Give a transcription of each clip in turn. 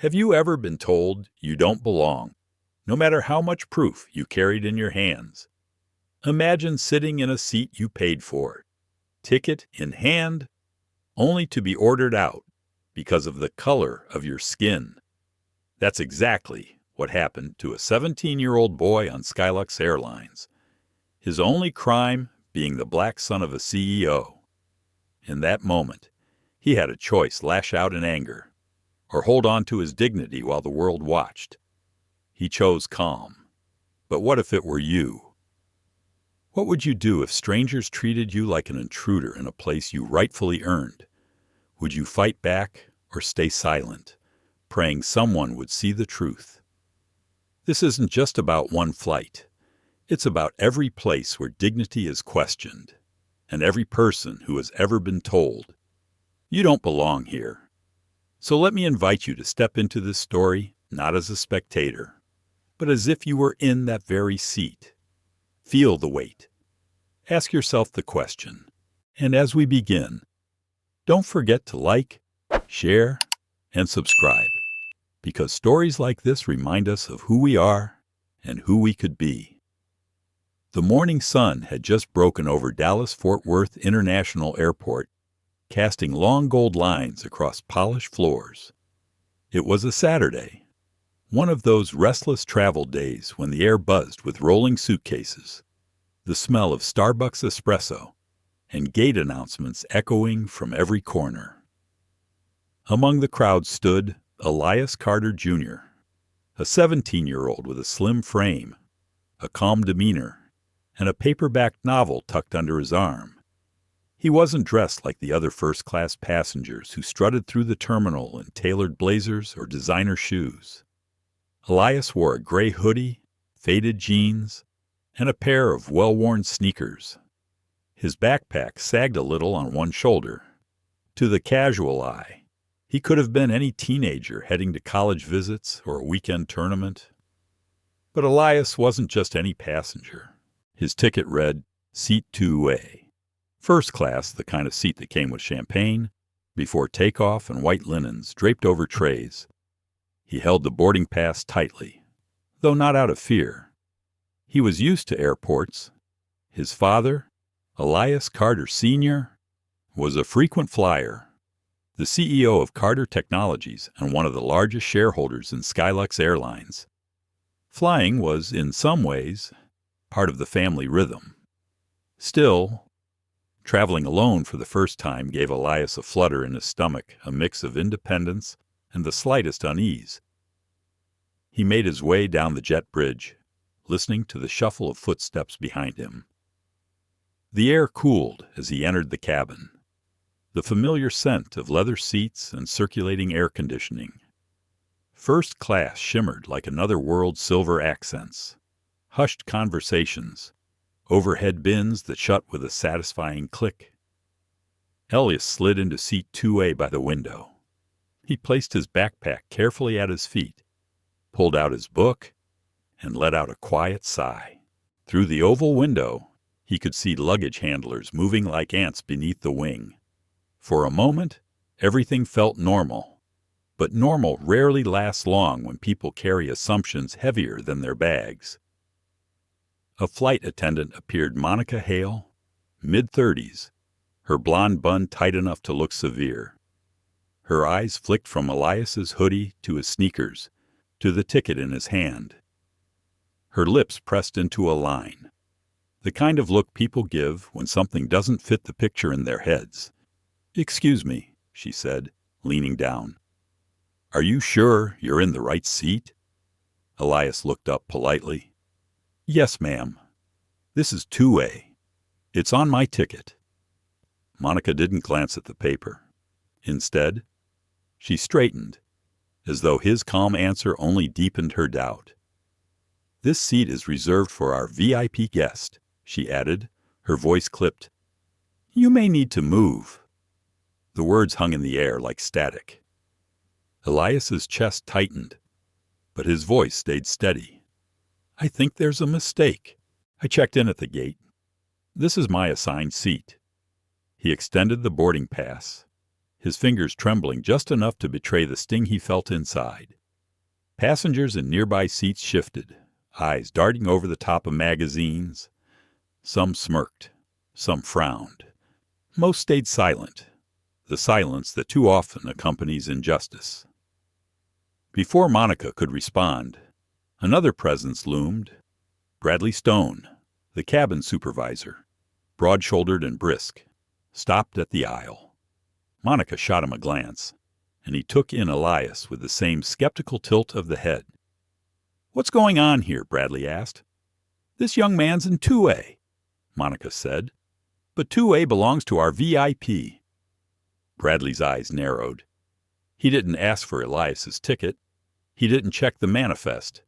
Have you ever been told you don't belong, no matter how much proof you carried in your hands? Imagine sitting in a seat you paid for, ticket in hand, only to be ordered out because of the color of your skin. That's exactly what happened to a 17-year-old boy on Skylux Airlines, his only crime being the black son of a CEO. In that moment, he had a choice: lash out in anger or hold on to his dignity while the world watched. He chose calm. But what if it were you? What would you do if strangers treated you like an intruder in a place you rightfully earned? Would you fight back or stay silent, praying someone would see the truth? This isn't just about one flight. It's about every place where dignity is questioned, and every person who has ever been told, "You don't belong here." So let me invite you to step into this story not as a spectator, but as if you were in that very seat. Feel the weight. Ask yourself the question. And as we begin, don't forget to like, share, and subscribe, because stories like this remind us of who we are and who we could be. The morning sun had just broken over Dallas-Fort Worth International Airport, casting long gold lines across polished floors. It was a Saturday, one of those restless travel days when the air buzzed with rolling suitcases, the smell of Starbucks espresso, and gate announcements echoing from every corner. Among the crowd stood Elias Carter Jr., a 17-year-old with a slim frame, a calm demeanor, and a paperback novel tucked under his arm. He wasn't dressed like the other first-class passengers who strutted through the terminal in tailored blazers or designer shoes. Elias wore a gray hoodie, faded jeans, and a pair of well-worn sneakers. His backpack sagged a little on one shoulder. To the casual eye, he could have been any teenager heading to college visits or a weekend tournament. But Elias wasn't just any passenger. His ticket read, Seat 2A. First class, the kind of seat that came with champagne, before takeoff, and white linens draped over trays. He held the boarding pass tightly, though not out of fear. He was used to airports. His father, Elias Carter Sr., was a frequent flyer, the CEO of Carter Technologies and one of the largest shareholders in Skylux Airlines. Flying was, in some ways, part of the family rhythm. Still, traveling alone for the first time gave Elias a flutter in his stomach, a mix of independence and the slightest unease. He made his way down the jet bridge, listening to the shuffle of footsteps behind him. The air cooled as he entered the cabin, the familiar scent of leather seats and circulating air conditioning. First class shimmered like another world's silver accents, hushed conversations, overhead bins that shut with a satisfying click. Elias slid into seat 2A by the window. He placed his backpack carefully at his feet, pulled out his book, and let out a quiet sigh. Through the oval window, he could see luggage handlers moving like ants beneath the wing. For a moment, everything felt normal. But normal rarely lasts long when people carry assumptions heavier than their bags. A flight attendant appeared, Monica Hale, mid-30s, her blonde bun tight enough to look severe. Her eyes flicked from Elias's hoodie to his sneakers, to the ticket in his hand. Her lips pressed into a line, the kind of look people give when something doesn't fit the picture in their heads. "Excuse me," she said, leaning down. "Are you sure you're in the right seat?" Elias looked up politely. "Yes, ma'am. This is 2A. It's on my ticket." Monica didn't glance at the paper. Instead, she straightened, as though his calm answer only deepened her doubt. "This seat is reserved for our VIP guest," she added, her voice clipped. "You may need to move." The words hung in the air like static. Elias's chest tightened, but his voice stayed steady. "I think there's a mistake. I checked in at the gate. This is my assigned seat." He extended the boarding pass. his fingers trembling just enough to betray the sting he felt inside. Passengers in nearby seats shifted, eyes darting over the top of magazines. Some smirked, some frowned. Most stayed silent, the silence that too often accompanies injustice. Before Monica could respond, another presence loomed. Bradley Stone, the cabin supervisor, broad-shouldered and brisk, stopped at the aisle. Monica shot him a glance, and he took in Elias with the same skeptical tilt of the head. "What's going on here?" Bradley asked. "This young man's in 2A, Monica said. "But 2A belongs to our VIP. Bradley's eyes narrowed. He didn't ask for Elias's ticket. He didn't check the manifest.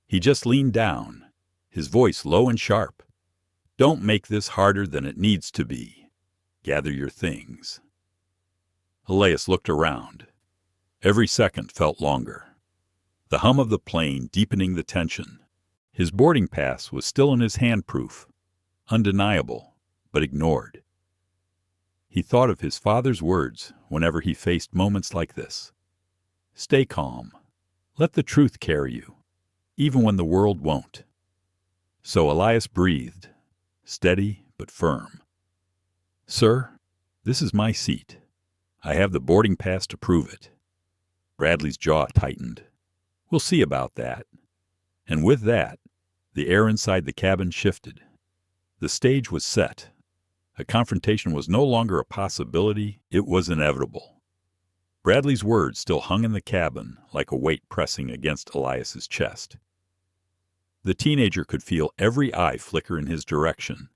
He just leaned down, his voice low and sharp. "Don't make this harder than it needs to be. Gather your things." Elias looked around. Every second felt longer. The hum of the plane deepening the tension. His boarding pass was still in his handproof, undeniable, but ignored. He thought of his father's words whenever he faced moments like this. Stay calm. Let the truth carry you, even when the world won't. So Elias breathed, steady but firm. "Sir, this is my seat. I have the boarding pass to prove it." Bradley's jaw tightened. "We'll see about that." And with that, the air inside the cabin shifted. The stage was set. A confrontation was no longer a possibility, it was inevitable. Bradley's words still hung in the cabin like a weight pressing against Elias's chest. The teenager could feel every eye flicker in his direction,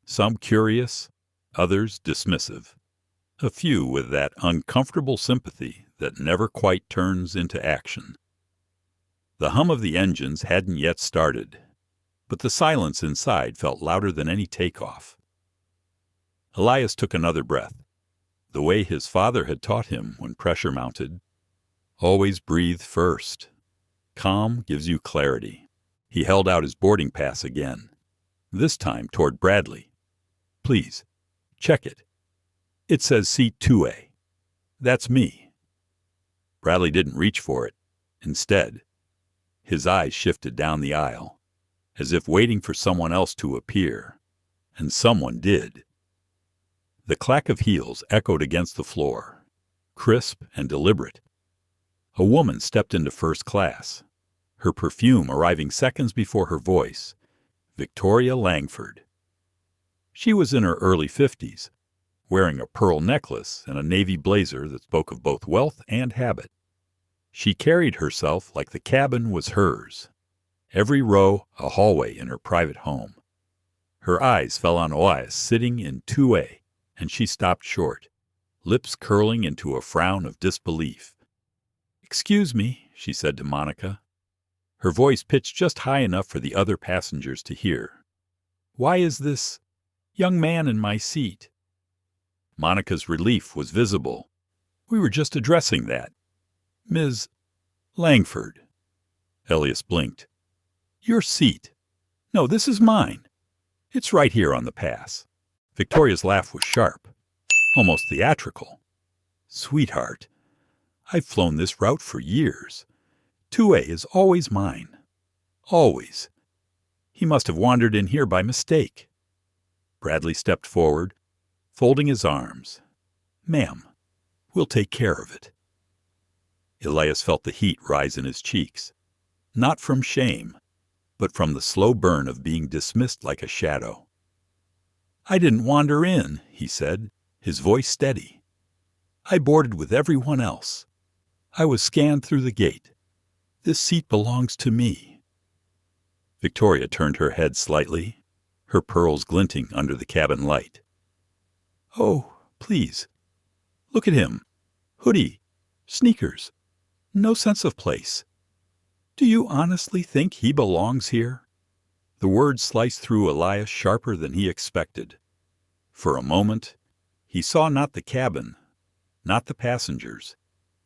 some curious, others dismissive, a few with that uncomfortable sympathy that never quite turns into action. The hum of the engines hadn't yet started, but the silence inside felt louder than any takeoff. Elias took another breath, the way his father had taught him when pressure mounted. Always breathe first. Calm gives you clarity. He held out his boarding pass again, this time toward Bradley. "Please, check it. It says seat 2A. That's me." Bradley didn't reach for it. Instead, his eyes shifted down the aisle, as if waiting for someone else to appear, and someone did. The clack of heels echoed against the floor, crisp and deliberate. A woman stepped into first class, her perfume arriving seconds before her voice, Victoria Langford. She was in her early 50s, wearing a pearl necklace and a navy blazer that spoke of both wealth and habit. She carried herself like the cabin was hers, every row a hallway in her private home. Her eyes fell on Elias sitting in 2A, and she stopped short, lips curling into a frown of disbelief. "Excuse me," she said to Monica, her voice pitched just high enough for the other passengers to hear. "Why is this young man in my seat?" Monica's relief was visible. "We were just addressing that. Ms. Langford." Elias blinked. "Your seat. No, this is mine. It's right here on the pass." Victoria's laugh was sharp, almost theatrical. "Sweetheart, I've flown this route for years. 2A is always mine. Always. He must have wandered in here by mistake." Bradley stepped forward, folding his arms. "Ma'am, we'll take care of it." Elias felt the heat rise in his cheeks, not from shame, but from the slow burn of being dismissed like a shadow. "I didn't wander in," he said, his voice steady. "I boarded with everyone else. I was scanned through the gate. This seat belongs to me." Victoria turned her head slightly, her pearls glinting under the cabin light. "Oh, please. Look at him. Hoodie, sneakers, no sense of place. Do you honestly think he belongs here?" The words sliced through Elias sharper than he expected. For a moment, he saw not the cabin, not the passengers,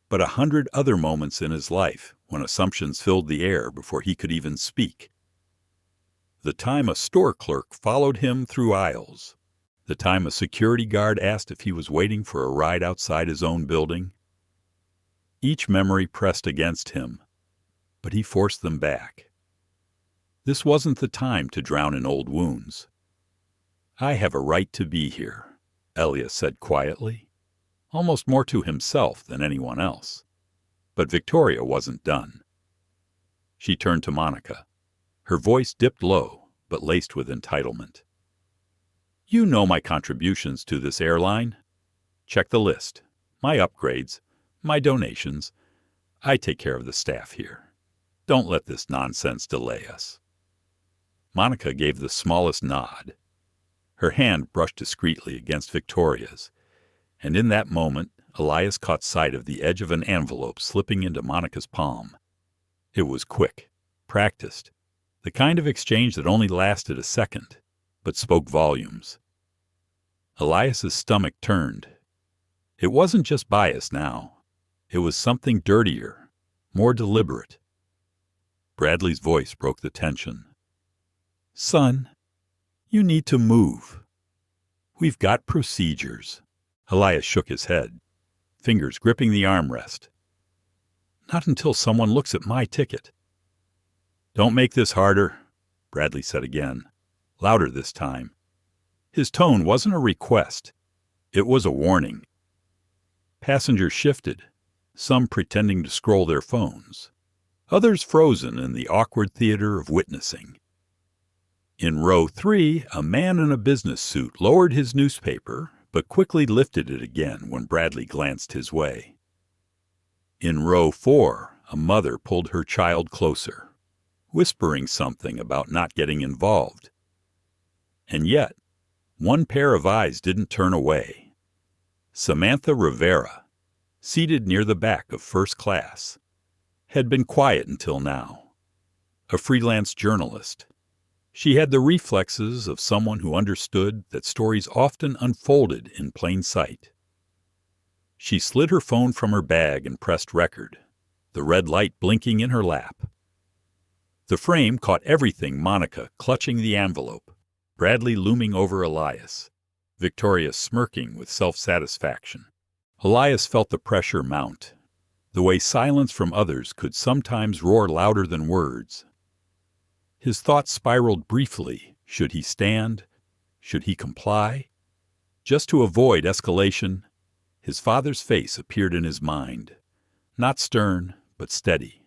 but 100 other moments in his life when assumptions filled the air before he could even speak. The time a store clerk followed him through aisles, The time a security guard asked if he was waiting for a ride outside his own building. Each memory pressed against him, but he forced them back. This wasn't the time to drown in old wounds. "I have a right to be here," Elias said quietly, almost more to himself than anyone else. But Victoria wasn't done. She turned to Monica. Her voice dipped low, but laced with entitlement. "You know my contributions to this airline. Check the list. My upgrades, my donations. I take care of the staff here. Don't let this nonsense delay us." Monica gave the smallest nod. Her hand brushed discreetly against Victoria's, and in that moment, Elias caught sight of the edge of an envelope slipping into Monica's palm. It was quick, practiced, the kind of exchange that only lasted a second, but spoke volumes. Elias's stomach turned. It wasn't just bias now. It was something dirtier, more deliberate. Bradley's voice broke the tension. "Son, you need to move. We've got procedures." Elias shook his head, fingers gripping the armrest. "Not until someone looks at my ticket." "Don't make this harder," Bradley said again, louder this time. His tone wasn't a request. It was a warning. Passengers shifted, some pretending to scroll their phones, others frozen in the awkward theater of witnessing. In row 3, a man in a business suit lowered his newspaper, but quickly lifted it again when Bradley glanced his way. In row 4, a mother pulled her child closer, whispering something about not getting involved. And yet, one pair of eyes didn't turn away. Samantha Rivera, seated near the back of first class, had been quiet until now. A freelance journalist, she had the reflexes of someone who understood that stories often unfolded in plain sight. She slid her phone from her bag and pressed record, the red light blinking in her lap. The frame caught everything: Monica clutching the envelope, Bradley looming over Elias, Victoria smirking with self-satisfaction. Elias felt the pressure mount, the way silence from others could sometimes roar louder than words. His thoughts spiraled briefly. Should he stand? Should he comply? Just to avoid escalation, his father's face appeared in his mind, not stern, but steady,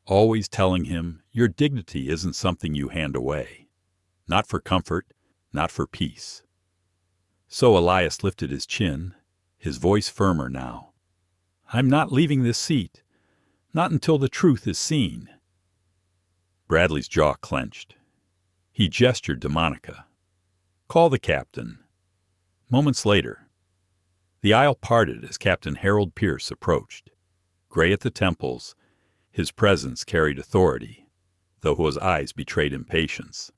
always telling him, "Your dignity isn't something you hand away. Not for comfort, not for peace." So Elias lifted his chin, his voice firmer now. "I'm not leaving this seat, not until the truth is seen." Bradley's jaw clenched. He gestured to Monica. "Call the captain." Moments later, the aisle parted as Captain Harold Pierce approached. Gray at the temples, his presence carried authority, though his eyes betrayed impatience.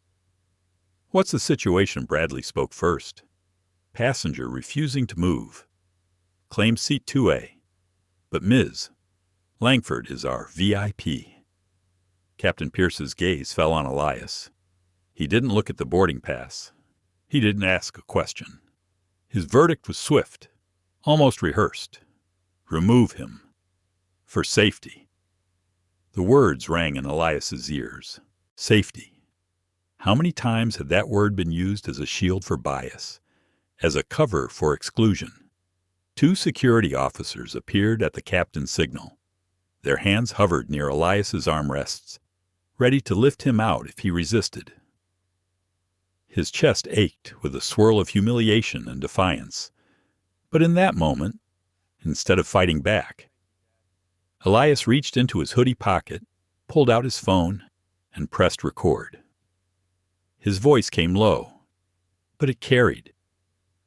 "What's the situation?" Bradley spoke first. "Passenger refusing to move. Claims seat 2A. But Ms. Langford is our VIP." Captain Pierce's gaze fell on Elias. He didn't look at the boarding pass. He didn't ask a question. His verdict was swift, almost rehearsed. "Remove him. For safety." The words rang in Elias's ears. Safety. How many times had that word been used as a shield for bias, as a cover for exclusion? 2 security officers appeared at the captain's signal. Their hands hovered near Elias's armrests, ready to lift him out if he resisted. His chest ached with a swirl of humiliation and defiance. But in that moment, instead of fighting back, Elias reached into his hoodie pocket, pulled out his phone, and pressed record. His voice came low, but it carried.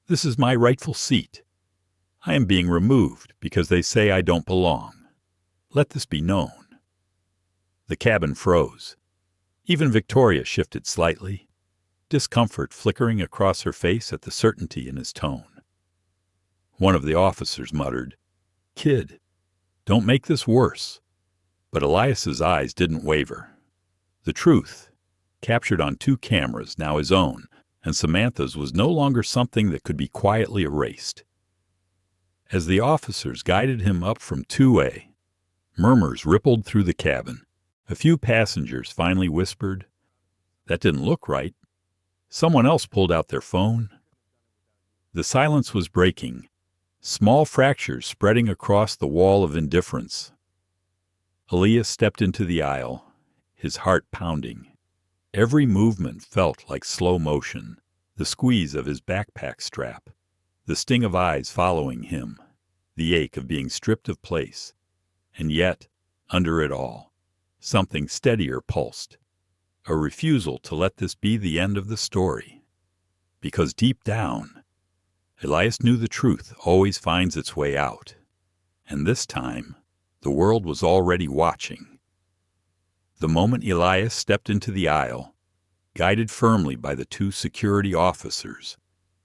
"This is my rightful seat. I am being removed because they say I don't belong. Let this be known." The cabin froze. Even Victoria shifted slightly, discomfort flickering across her face at the certainty in his tone. One of the officers muttered, "Kid, don't make this worse." But Elias's eyes didn't waver. The truth, captured on 2 cameras, now his own, and Samantha's was no longer something that could be quietly erased. As the officers guided him up from 2A, murmurs rippled through the cabin. A few passengers finally whispered, "That didn't look right." Someone else pulled out their phone. The silence was breaking, small fractures spreading across the wall of indifference. Elias stepped into the aisle, his heart pounding. Every movement felt like slow motion, the squeeze of his backpack strap, the sting of eyes following him, the ache of being stripped of place. And yet, under it all, something steadier pulsed, a refusal to let this be the end of the story. Because deep down, Elias knew the truth always finds its way out. And this time, the world was already watching. The moment Elias stepped into the aisle, guided firmly by the two security officers,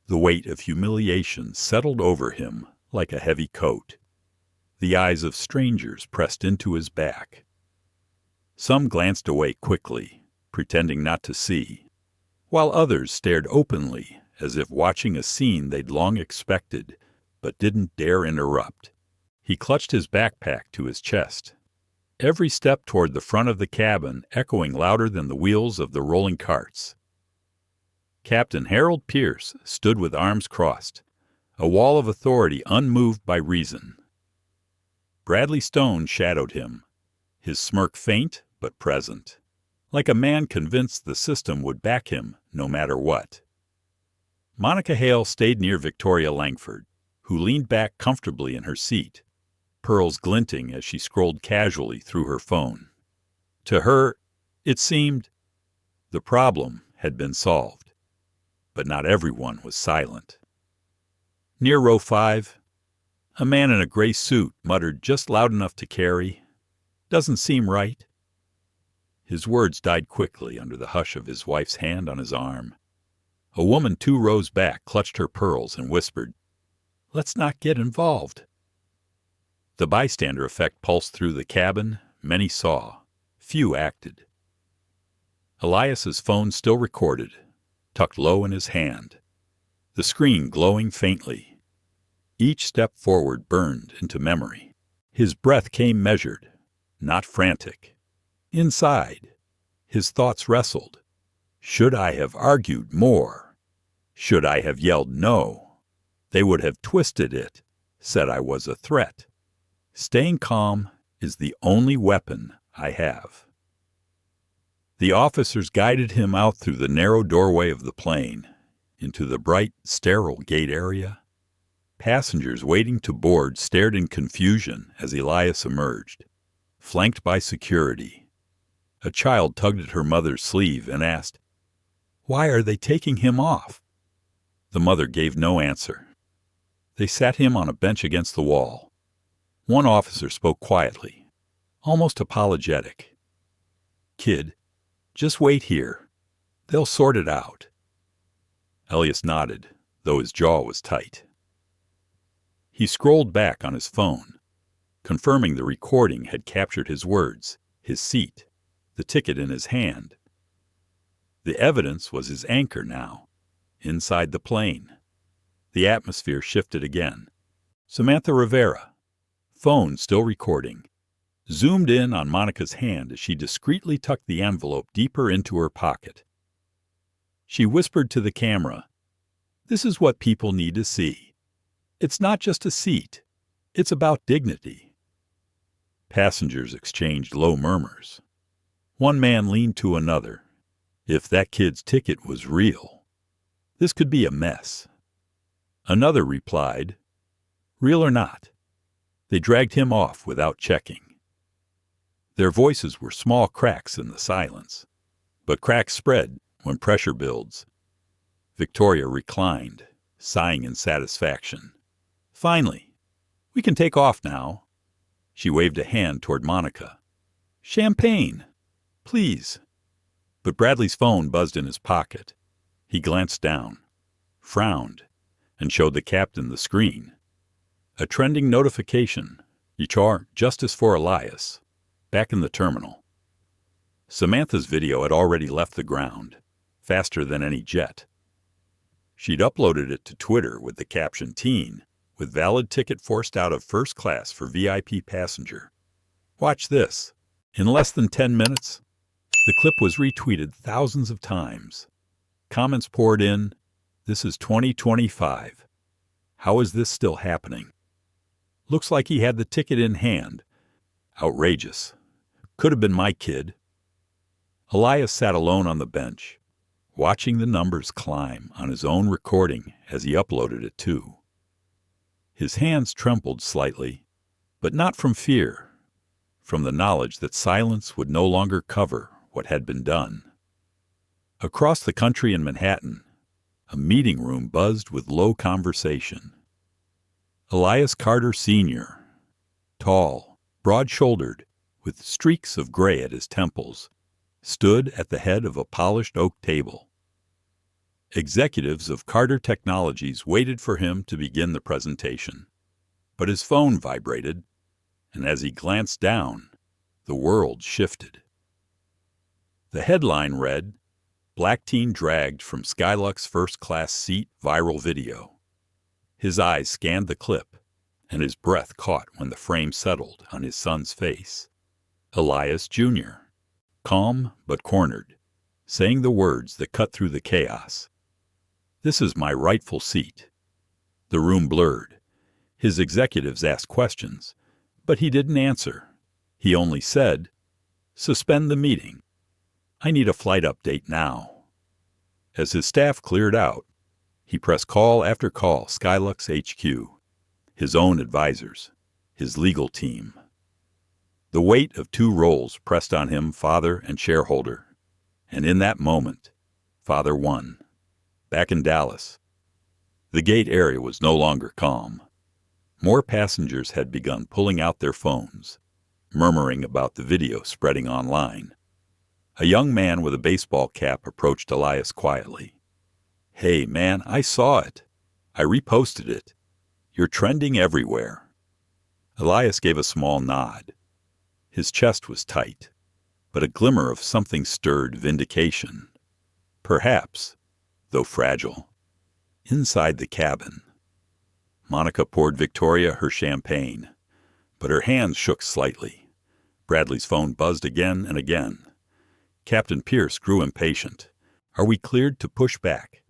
the weight of humiliation settled over him like a heavy coat. The eyes of strangers pressed into his back. Some glanced away quickly, pretending not to see, while others stared openly as if watching a scene they'd long expected but didn't dare interrupt. He clutched his backpack to his chest, every step toward the front of the cabin echoing louder than the wheels of the rolling carts. Captain Harold Pierce stood with arms crossed, a wall of authority unmoved by reason. Bradley Stone shadowed him, his smirk faint but present, like a man convinced the system would back him no matter what. Monica Hale stayed near Victoria Langford, who leaned back comfortably in her seat, pearls glinting as she scrolled casually through her phone. To her, it seemed the problem had been solved, but not everyone was silent. Near row 5, a man in a gray suit muttered just loud enough to carry, "Doesn't seem right." His words died quickly under the hush of his wife's hand on his arm. A woman 2 rows back clutched her pearls and whispered, "Let's not get involved." The bystander effect pulsed through the cabin. Many saw. Few acted. Elias's phone still recorded, tucked low in his hand, the screen glowing faintly. Each step forward burned into memory. His breath came measured, not frantic. Inside, his thoughts wrestled. Should I have argued more? Should I have yelled no? They would have twisted it, said I was a threat. Staying calm is the only weapon I have. The officers guided him out through the narrow doorway of the plane, into the bright, sterile gate area. Passengers waiting to board stared in confusion as Elias emerged, flanked by security. A child tugged at her mother's sleeve and asked, "Why are they taking him off?" The mother gave no answer. They sat him on a bench against the wall. One officer spoke quietly, almost apologetic. "Kid, just wait here. They'll sort it out." Elias nodded, though his jaw was tight. He scrolled back on his phone, confirming the recording had captured his words, his seat, the ticket in his hand. The evidence was his anchor now, inside the plane. The atmosphere shifted again. Samantha Rivera, phone still recording, zoomed in on Monica's hand as she discreetly tucked the envelope deeper into her pocket. She whispered to the camera, "This is what people need to see. It's not just a seat. It's about dignity." Passengers exchanged low murmurs. One man leaned to another. If that kid's ticket was real, this could be a mess. Another replied, "Real or not." They dragged him off without checking. Their voices were small cracks in the silence, but cracks spread when pressure builds. Victoria reclined, sighing in satisfaction. "Finally, we can take off now." She waved a hand toward Monica. "Champagne, please." But Bradley's phone buzzed in his pocket. He glanced down, frowned, and showed the captain the screen. A trending notification, HR, justice for Elias, back in the terminal. Samantha's video had already left the ground, faster than any jet. She'd uploaded it to Twitter with the caption "Teen, with valid ticket forced out of first class for VIP passenger. Watch this." In less than 10 minutes, the clip was retweeted thousands of times. Comments poured in, "This is 2025. How is this still happening? Looks like he had the ticket in hand. Outrageous. Could have been my kid." Elias sat alone on the bench, watching the numbers climb on his own recording as he uploaded it too. His hands trembled slightly, but not from fear, from the knowledge that silence would no longer cover what had been done. Across the country in Manhattan, a meeting room buzzed with low conversation. Elias Carter Sr., tall, broad-shouldered, with streaks of gray at his temples, stood at the head of a polished oak table. Executives of Carter Technologies waited for him to begin the presentation, but his phone vibrated, and as he glanced down, the world shifted. The headline read, "Black Teen Dragged from Skylux First-Class Seat Viral Video." His eyes scanned the clip, and his breath caught when the frame settled on his son's face. Elias Jr., calm but cornered, saying the words that cut through the chaos. "This is my rightful seat." The room blurred. His executives asked questions, but he didn't answer. He only said, "Suspend the meeting. I need a flight update now." As his staff cleared out, he pressed call after call Skylux HQ, his own advisors, his legal team. The weight of two roles pressed on him, father and shareholder, and in that moment, father won. Back in Dallas, the gate area was no longer calm. More passengers had begun pulling out their phones, murmuring about the video spreading online. A young man with a baseball cap approached Elias quietly. "Hey, man, I saw it. I reposted it. You're trending everywhere." Elias gave a small nod. His chest was tight, but a glimmer of something stirred vindication. Perhaps, though fragile. Inside the cabin, Monica poured Victoria her champagne, but her hands shook slightly. Bradley's phone buzzed again and again. Captain Pierce grew impatient. "Are we cleared to push back?"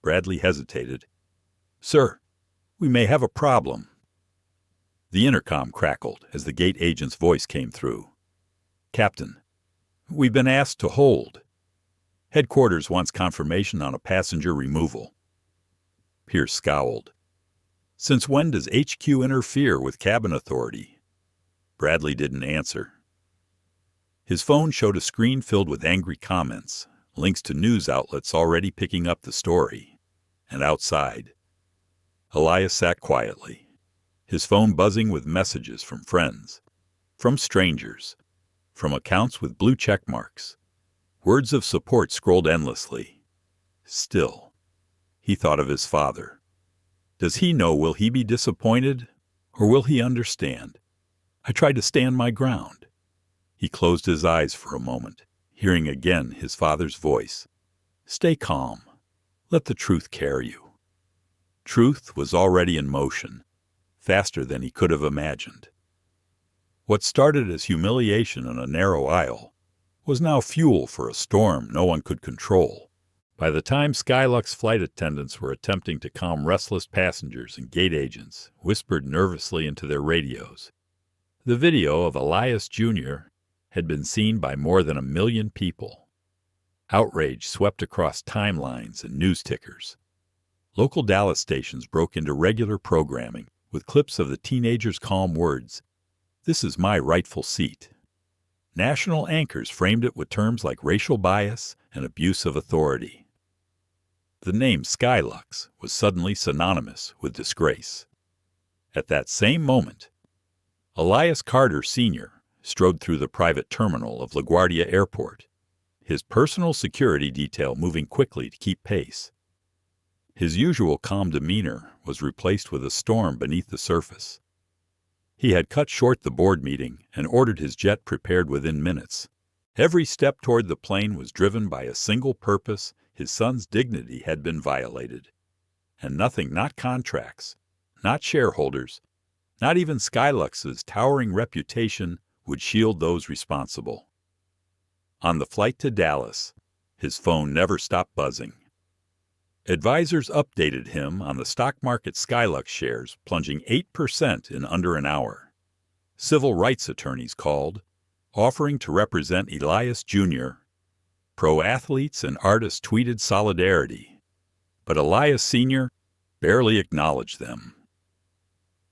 Bradley hesitated. "Sir, we may have a problem." The intercom crackled as the gate agent's voice came through. "Captain, we've been asked to hold. Headquarters wants confirmation on a passenger removal." Pierce scowled. "Since when does HQ interfere with cabin authority?" Bradley didn't answer. His phone showed a screen filled with angry comments, links to news outlets already picking up the story. And outside, Elias sat quietly, his phone buzzing with messages from friends, from strangers, from accounts with blue check marks. Words of support scrolled endlessly. Still, he thought of his father. Does he know? Will he be disappointed? Or will he understand? I tried to stand my ground. He closed his eyes for a moment, hearing again his father's voice. "Stay calm. Let the truth carry you." Truth was already in motion, faster than he could have imagined. What started as humiliation in a narrow aisle was now fuel for a storm no one could control. By the time Skylux flight attendants were attempting to calm restless passengers and gate agents whispered nervously into their radios, the video of Elias Jr. had been seen by more than 1 million people. Outrage swept across timelines and news tickers. Local Dallas stations broke into regular programming with clips of the teenager's calm words, "This is my rightful seat." National anchors framed it with terms like racial bias and abuse of authority. The name Skylux was suddenly synonymous with disgrace. At that same moment, Elias Carter Sr. strode through the private terminal of LaGuardia Airport, his personal security detail moving quickly to keep pace. His usual calm demeanor was replaced with a storm beneath the surface. He had cut short the board meeting and ordered his jet prepared within minutes. Every step toward the plane was driven by a single purpose: his son's dignity had been violated. And nothing, not contracts, not shareholders, not even Skylux's towering reputation would shield those responsible. On the flight to Dallas, his phone never stopped buzzing. Advisors updated him on the stock market Skylux shares plunging 8% in under an hour. Civil rights attorneys called, offering to represent Elias Jr. Pro athletes and artists tweeted solidarity, but Elias Sr. barely acknowledged them.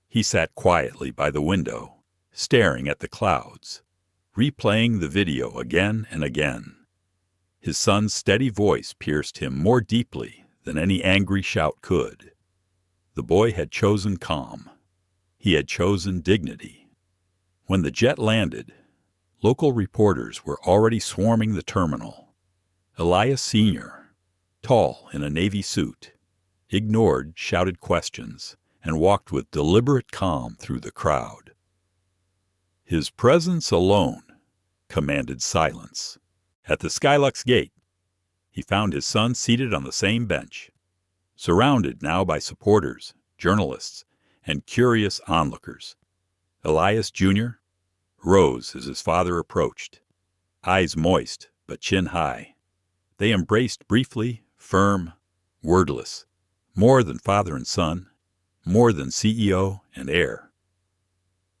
He sat quietly by the window, staring at the clouds, replaying the video again and again. His son's steady voice pierced him more deeply than any angry shout could. The boy had chosen calm. He had chosen dignity. When the jet landed, local reporters were already swarming the terminal. Elias Sr., tall in a Navy suit, ignored shouted questions and walked with deliberate calm through the crowd. His presence alone commanded silence. At the Skylux gate, he found his son seated on the same bench, surrounded now by supporters, journalists, and curious onlookers. Elias Jr. rose as his father approached, eyes moist but chin high. They embraced briefly, firm, wordless, more than father and son, more than CEO and heir.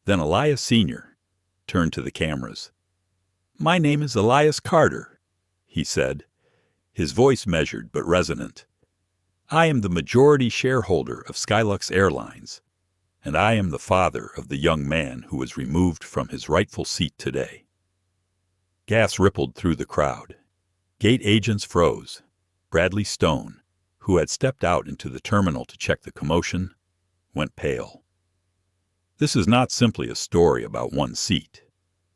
Then Elias Sr. turned to the cameras. "My name is Elias Carter," he said, his voice measured but resonant. "I am the majority shareholder of Skylux Airlines, and I am the father of the young man who was removed from his rightful seat today." Gas rippled through the crowd. Gate agents froze. Bradley Stone, who had stepped out into the terminal to check the commotion, went pale. "This is not simply a story about one seat,"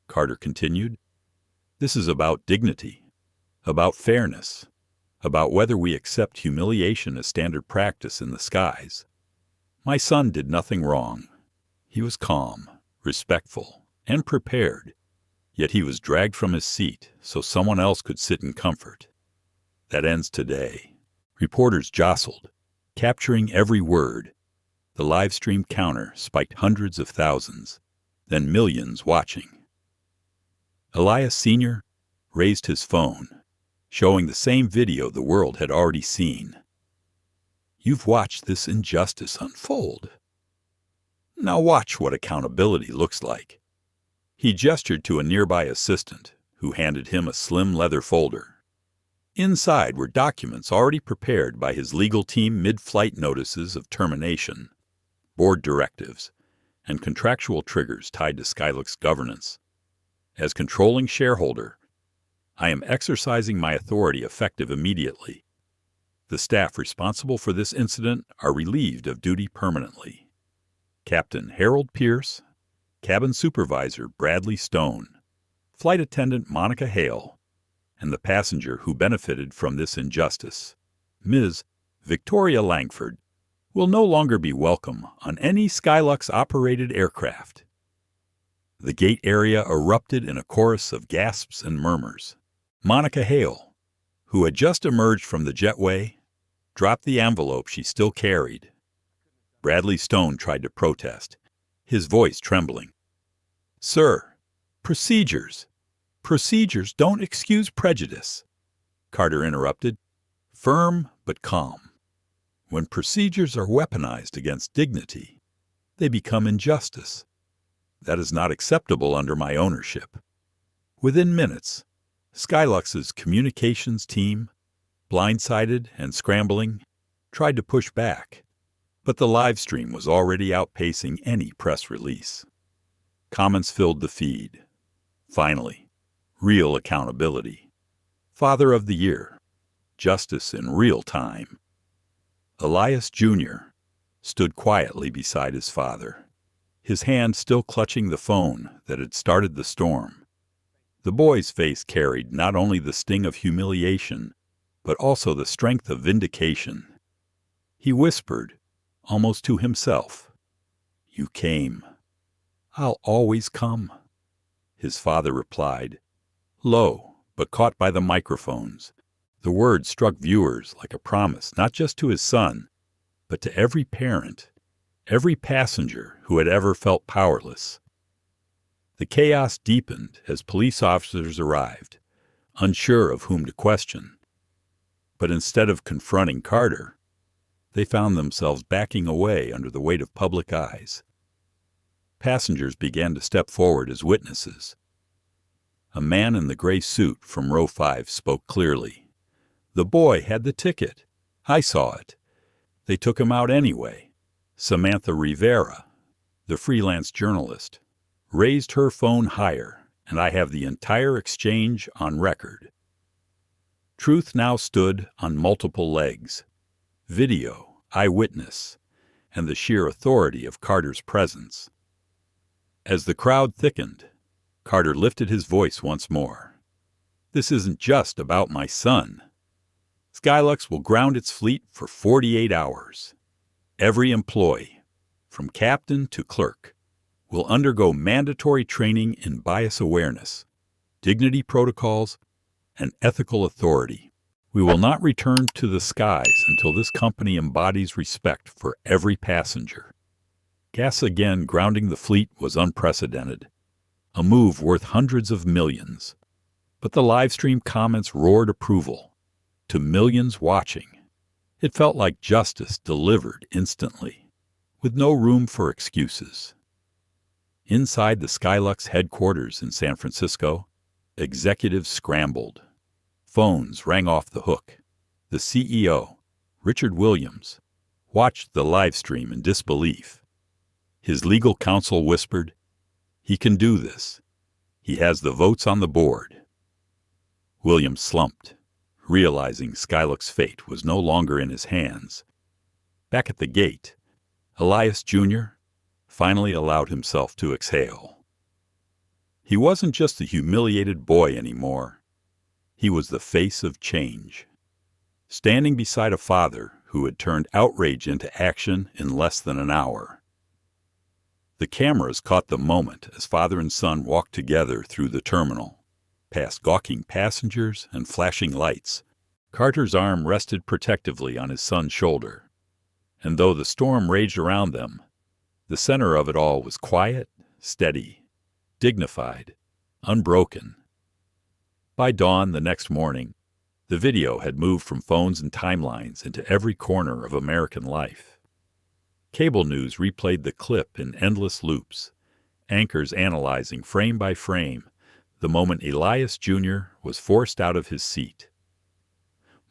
Carter continued. "This is about dignity, about fairness, about whether we accept humiliation as standard practice in the skies. My son did nothing wrong. He was calm, respectful, and prepared, yet he was dragged from his seat so someone else could sit in comfort. That ends today." Reporters jostled, capturing every word. The live stream counter spiked hundreds of thousands, then millions watching. Elias Sr. raised his phone, showing the same video the world had already seen. "You've watched this injustice unfold. Now watch what accountability looks like." He gestured to a nearby assistant, who handed him a slim leather folder. Inside were documents already prepared by his legal team, mid-flight notices of termination, board directives, and contractual triggers tied to Skylux governance. As controlling shareholder, I am exercising my authority effective immediately. The staff responsible for this incident are relieved of duty permanently. Captain Harold Pierce, Cabin Supervisor Bradley Stone, Flight Attendant Monica Hale, and the passenger who benefited from this injustice, Ms. Victoria Langford, will no longer be welcome on any Skylux-operated aircraft. The gate area erupted in a chorus of gasps and murmurs. Monica Hale, who had just emerged from the jetway, dropped the envelope she still carried. Bradley Stone tried to protest, his voice trembling. "Sir, procedures don't excuse prejudice," Carter interrupted, firm but calm. "When procedures are weaponized against dignity, they become injustice. That is not acceptable under my ownership." Within minutes, Skylux's communications team, blindsided and scrambling, tried to push back, but the live stream was already outpacing any press release. Comments filled the feed. Finally, real accountability. Father of the Year. Justice in real time. Elias Jr. stood quietly beside his father, his hand still clutching the phone that had started the storm. The boy's face carried not only the sting of humiliation, but also the strength of vindication. He whispered, almost to himself, "You came. I'll always come." His father replied, low, but caught by the microphones. The words struck viewers like a promise not just to his son, but to every parent, every passenger who had ever felt powerless. The chaos deepened as police officers arrived, unsure of whom to question. But instead of confronting Carter, they found themselves backing away under the weight of public eyes. Passengers began to step forward as witnesses. A man in the gray suit from row 5 spoke clearly. "The boy had the ticket. I saw it. They took him out anyway." Samantha Rivera, the freelance journalist, raised her phone higher, and I have the entire exchange on record. Truth now stood on multiple legs: video, eyewitness, and the sheer authority of Carter's presence. As the crowd thickened, Carter lifted his voice once more. "This isn't just about my son. Skylux will ground its fleet for 48 hours. Every employee, from captain to clerk, will undergo mandatory training in bias awareness, dignity protocols, and ethical authority. We will not return to the skies until this company embodies respect for every passenger." Gas again grounding the fleet was unprecedented, a move worth hundreds of millions. But the livestream comments roared approval. To millions watching, it felt like justice delivered instantly, with no room for excuses. Inside the Skylux headquarters in San Francisco, executives scrambled. Phones rang off the hook. The CEO, Richard Williams, watched the live stream in disbelief. His legal counsel whispered, "He can do this. He has the votes on the board." Williams slumped, realizing Skylux's fate was no longer in his hands. Back at the gate, Elias Jr. finally allowed himself to exhale. He wasn't just a humiliated boy anymore. He was the face of change, standing beside a father who had turned outrage into action in less than an hour. The cameras caught the moment as father and son walked together through the terminal, past gawking passengers and flashing lights. Carter's arm rested protectively on his son's shoulder, and though the storm raged around them, the center of it all was quiet, steady, dignified, unbroken. By dawn the next morning, the video had moved from phones and timelines into every corner of American life. Cable news replayed the clip in endless loops, anchors analyzing frame by frame the moment Elias Jr. was forced out of his seat.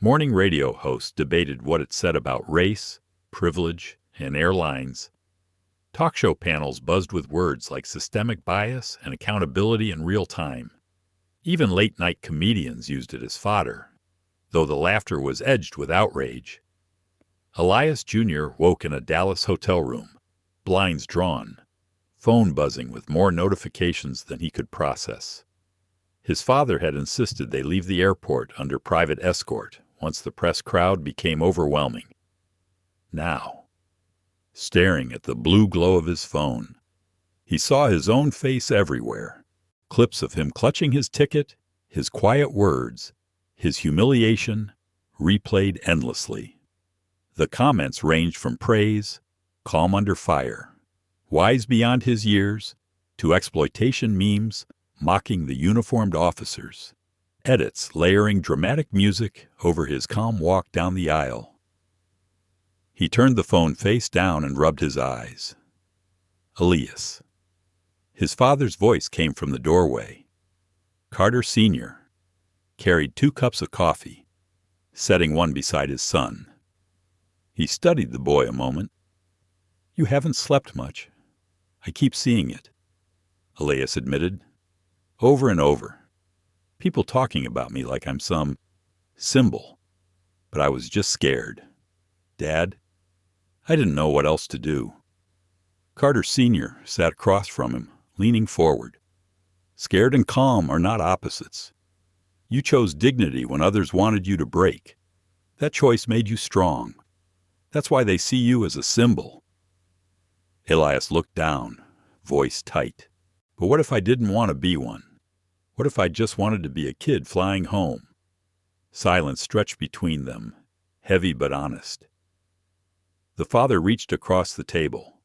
Morning radio hosts debated what it said about race, privilege, and airlines. Talk show panels buzzed with words like systemic bias and accountability in real time. Even late-night comedians used it as fodder, though the laughter was edged with outrage. Elias Jr. woke in a Dallas hotel room, blinds drawn, phone buzzing with more notifications than he could process. His father had insisted they leave the airport under private escort once the press crowd became overwhelming. Now, staring at the blue glow of his phone, he saw his own face everywhere, clips of him clutching his ticket, his quiet words, his humiliation, replayed endlessly. The comments ranged from praise, calm under fire, wise beyond his years, to exploitation memes mocking the uniformed officers, edits layering dramatic music over his calm walk down the aisle. He turned the phone face down and rubbed his eyes. Elias. His father's voice came from the doorway. Carter Sr. carried 2 cups of coffee, setting one beside his son. He studied the boy a moment. "You haven't slept much. I keep seeing it," Elias admitted, over and over. People talking about me like I'm some symbol, but I was just scared. Dad, I didn't know what else to do. Carter Sr. sat across from him, leaning forward. Scared and calm are not opposites. You chose dignity when others wanted you to break. That choice made you strong. That's why they see you as a symbol. Elias looked down, voice tight. But what if I didn't want to be one? What if I just wanted to be a kid flying home? Silence stretched between them, heavy but honest. The father reached across the table,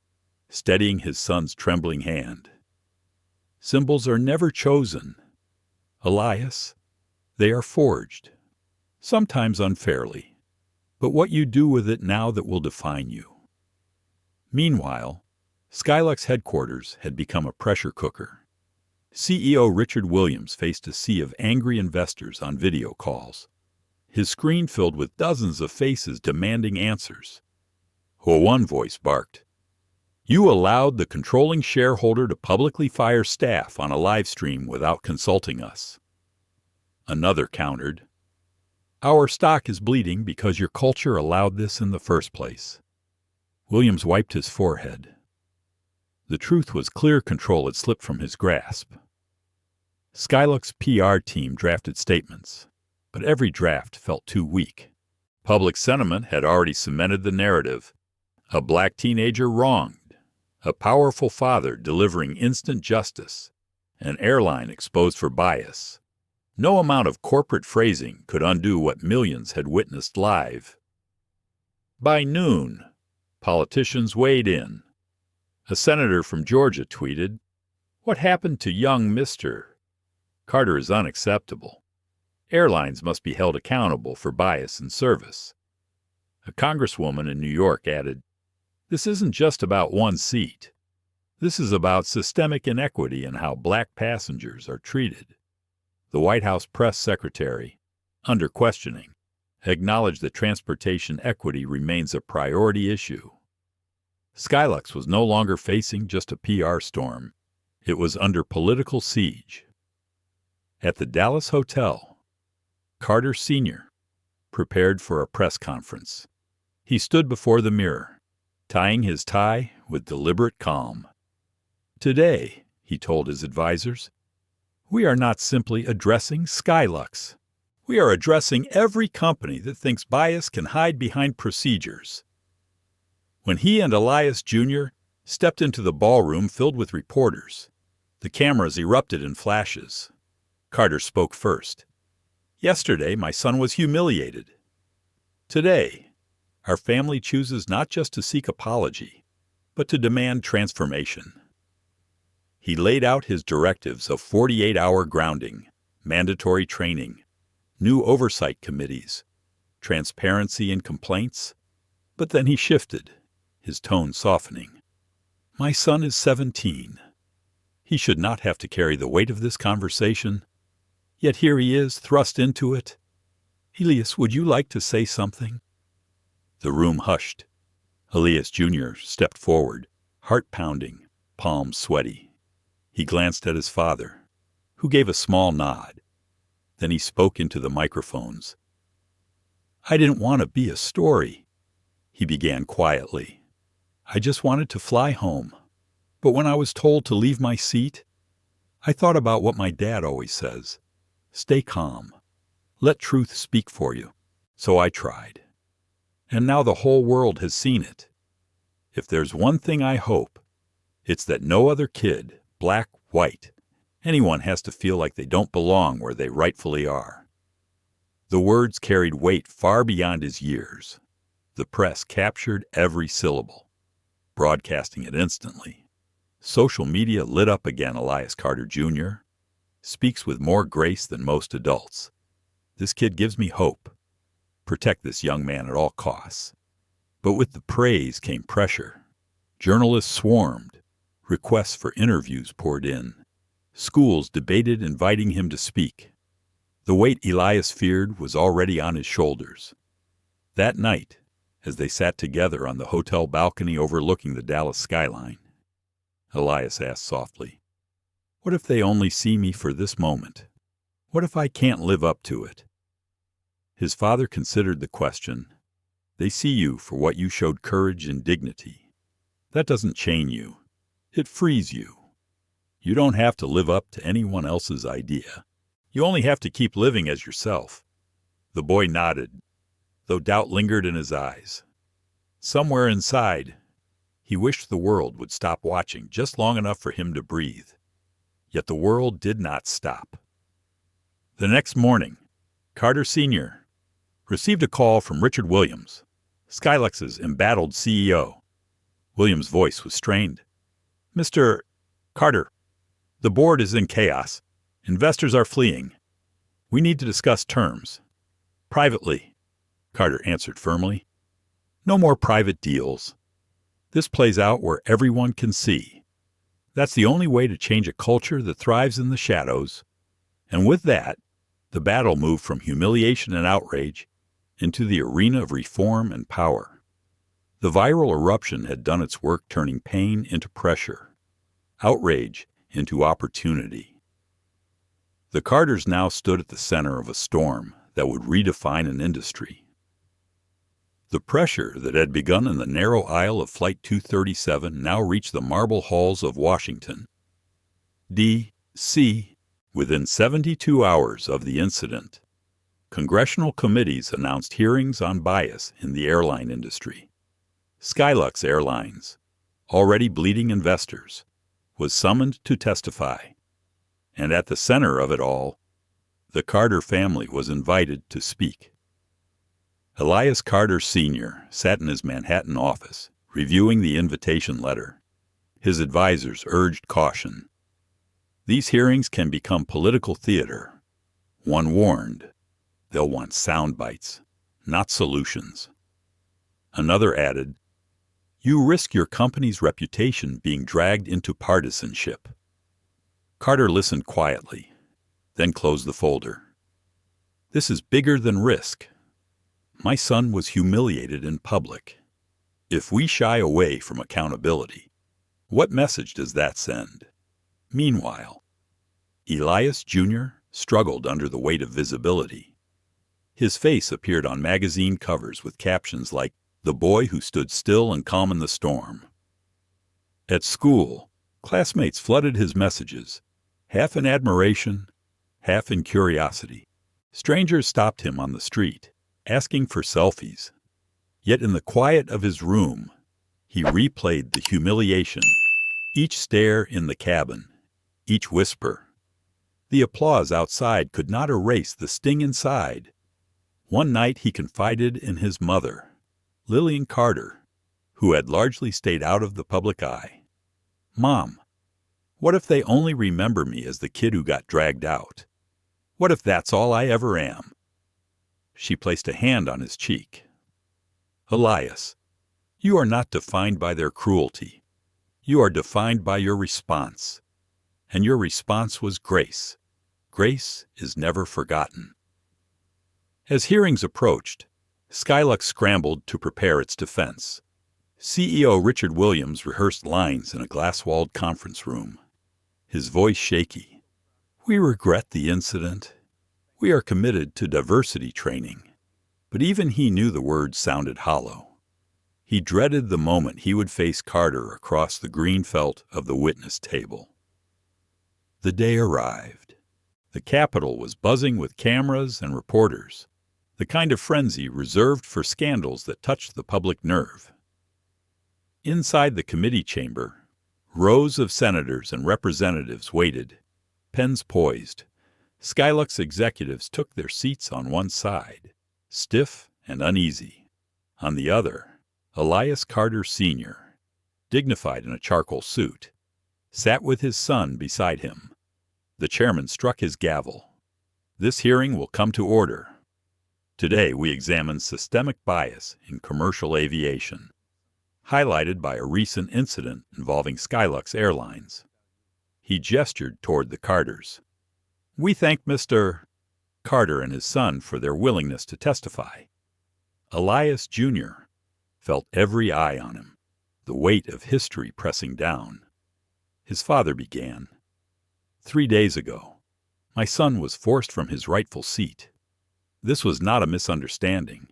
steadying his son's trembling hand. Symbols are never chosen, Elias. They are forged, sometimes unfairly, but what you do with it now that will define you. Meanwhile, Skylux headquarters had become a pressure cooker. CEO Richard Williams faced a sea of angry investors on video calls, his screen filled with dozens of faces demanding answers. One voice barked, "You allowed the controlling shareholder to publicly fire staff on a live stream without consulting us." Another countered, "Our stock is bleeding because your culture allowed this in the first place." Williams wiped his forehead. The truth was clear control had slipped from his grasp. Skylux PR team drafted statements, but every draft felt too weak. Public sentiment had already cemented the narrative. A black teenager wronged, a powerful father delivering instant justice, an airline exposed for bias. No amount of corporate phrasing could undo what millions had witnessed live. By noon, politicians weighed in. A senator from Georgia tweeted, "What happened to young Mr. Carter is unacceptable. Airlines must be held accountable for bias in service." A congresswoman in New York added, "This isn't just about one seat. This is about systemic inequity in how black passengers are treated." The White House press secretary, under questioning, acknowledged that transportation equity remains a priority issue. Skylux was no longer facing just a PR storm. It was under political siege. At the Dallas hotel, Carter Sr. prepared for a press conference. He stood before the mirror, tying his tie with deliberate calm. "Today," he told his advisors, "we are not simply addressing Skylux. We are addressing every company that thinks bias can hide behind procedures." When he and Elias Jr. stepped into the ballroom filled with reporters, the cameras erupted in flashes. Carter spoke first. "Yesterday, my son was humiliated. Today, our family chooses not just to seek apology, but to demand transformation." He laid out his directives of 48-hour grounding, mandatory training, new oversight committees, transparency in complaints, but then he shifted, his tone softening. "My son is 17. He should not have to carry the weight of this conversation. Yet here he is, thrust into it. Elias, would you like to say something?" The room hushed. Elias Jr. stepped forward, heart pounding, palms sweaty. He glanced at his father, who gave a small nod. Then he spoke into the microphones. "I didn't want to be a story," he began quietly. "I just wanted to fly home. But when I was told to leave my seat, I thought about what my dad always says. Stay calm. Let truth speak for you. So I tried. And now the whole world has seen it. If there's one thing I hope, it's that no other kid, black, white, anyone has to feel like they don't belong where they rightfully are." The words carried weight far beyond his years. The press captured every syllable, broadcasting it instantly. Social media lit up again. Elias Carter Jr. speaks with more grace than most adults. This kid gives me hope. Protect this young man at all costs. But with the praise came pressure. Journalists swarmed. Requests for interviews poured in. Schools debated inviting him to speak. The weight Elias feared was already on his shoulders. That night, as they sat together on the hotel balcony overlooking the Dallas skyline, Elias asked softly, "What if they only see me for this moment? What if I can't live up to it?" His father considered the question. "They see you for what you showed courage and dignity. That doesn't chain you. It frees you. You don't have to live up to anyone else's idea. You only have to keep living as yourself." The boy nodded, though doubt lingered in his eyes. Somewhere inside, he wished the world would stop watching just long enough for him to breathe. Yet the world did not stop. The next morning, Carter Sr. received a call from Richard Williams, Skylux's embattled CEO. Williams' voice was strained. "Mr. Carter, the board is in chaos. Investors are fleeing. We need to discuss terms." "Privately," Carter answered firmly. "No more private deals. This plays out where everyone can see. That's the only way to change a culture that thrives in the shadows." And with that, the battle moved from humiliation and outrage into the arena of reform and power. The viral eruption had done its work turning pain into pressure, outrage into opportunity. The Carters now stood at the center of a storm that would redefine an industry. The pressure that had begun in the narrow aisle of Flight 237 now reached the marble halls of Washington, D.C. Within 72 hours of the incident, congressional committees announced hearings on bias in the airline industry. Skylux Airlines, already bleeding investors, was summoned to testify. And at the center of it all, the Carter family was invited to speak. Elias Carter Sr. sat in his Manhattan office, reviewing the invitation letter. His advisors urged caution. These hearings can become political theater. One warned, they'll want sound bites, not solutions. Another added, you risk your company's reputation being dragged into partisanship. Carter listened quietly, then closed the folder. This is bigger than risk. My son was humiliated in public. If we shy away from accountability, what message does that send? Meanwhile, Elias Jr. struggled under the weight of visibility. His face appeared on magazine covers with captions like, "The boy who stood still and calm in the storm." At school, classmates flooded his messages, half in admiration, half in curiosity. Strangers stopped him on the street, asking for selfies. Yet in the quiet of his room, he replayed the humiliation, each stare in the cabin, each whisper. The applause outside could not erase the sting inside. One night he confided in his mother, Lillian Carter, who had largely stayed out of the public eye. "Mom, what if they only remember me as the kid who got dragged out? What if that's all I ever am?" She placed a hand on his cheek. "Elias, you are not defined by their cruelty. You are defined by your response. And your response was grace. Grace is never forgotten." As hearings approached, Skylux scrambled to prepare its defense. CEO Richard Williams rehearsed lines in a glass-walled conference room, his voice shaky. "We regret the incident. We are committed to diversity training." But even he knew the words sounded hollow. He dreaded the moment he would face Carter across the green felt of the witness table. The day arrived. The Capitol was buzzing with cameras and reporters, the kind of frenzy reserved for scandals that touched the public nerve. Inside the committee chamber, rows of senators and representatives waited, pens poised. Skylux executives took their seats on one side, stiff and uneasy. On the other, Elias Carter Sr., dignified in a charcoal suit, sat with his son beside him. The chairman struck his gavel. "This hearing will come to order. Today we examine systemic bias in commercial aviation, highlighted by a recent incident involving Skylux Airlines." He gestured toward the Carters. "We thank Mr. Carter and his son for their willingness to testify." Elias Jr. felt every eye on him, the weight of history pressing down. His father began. 3 days ago, my son was forced from his rightful seat. This was not a misunderstanding.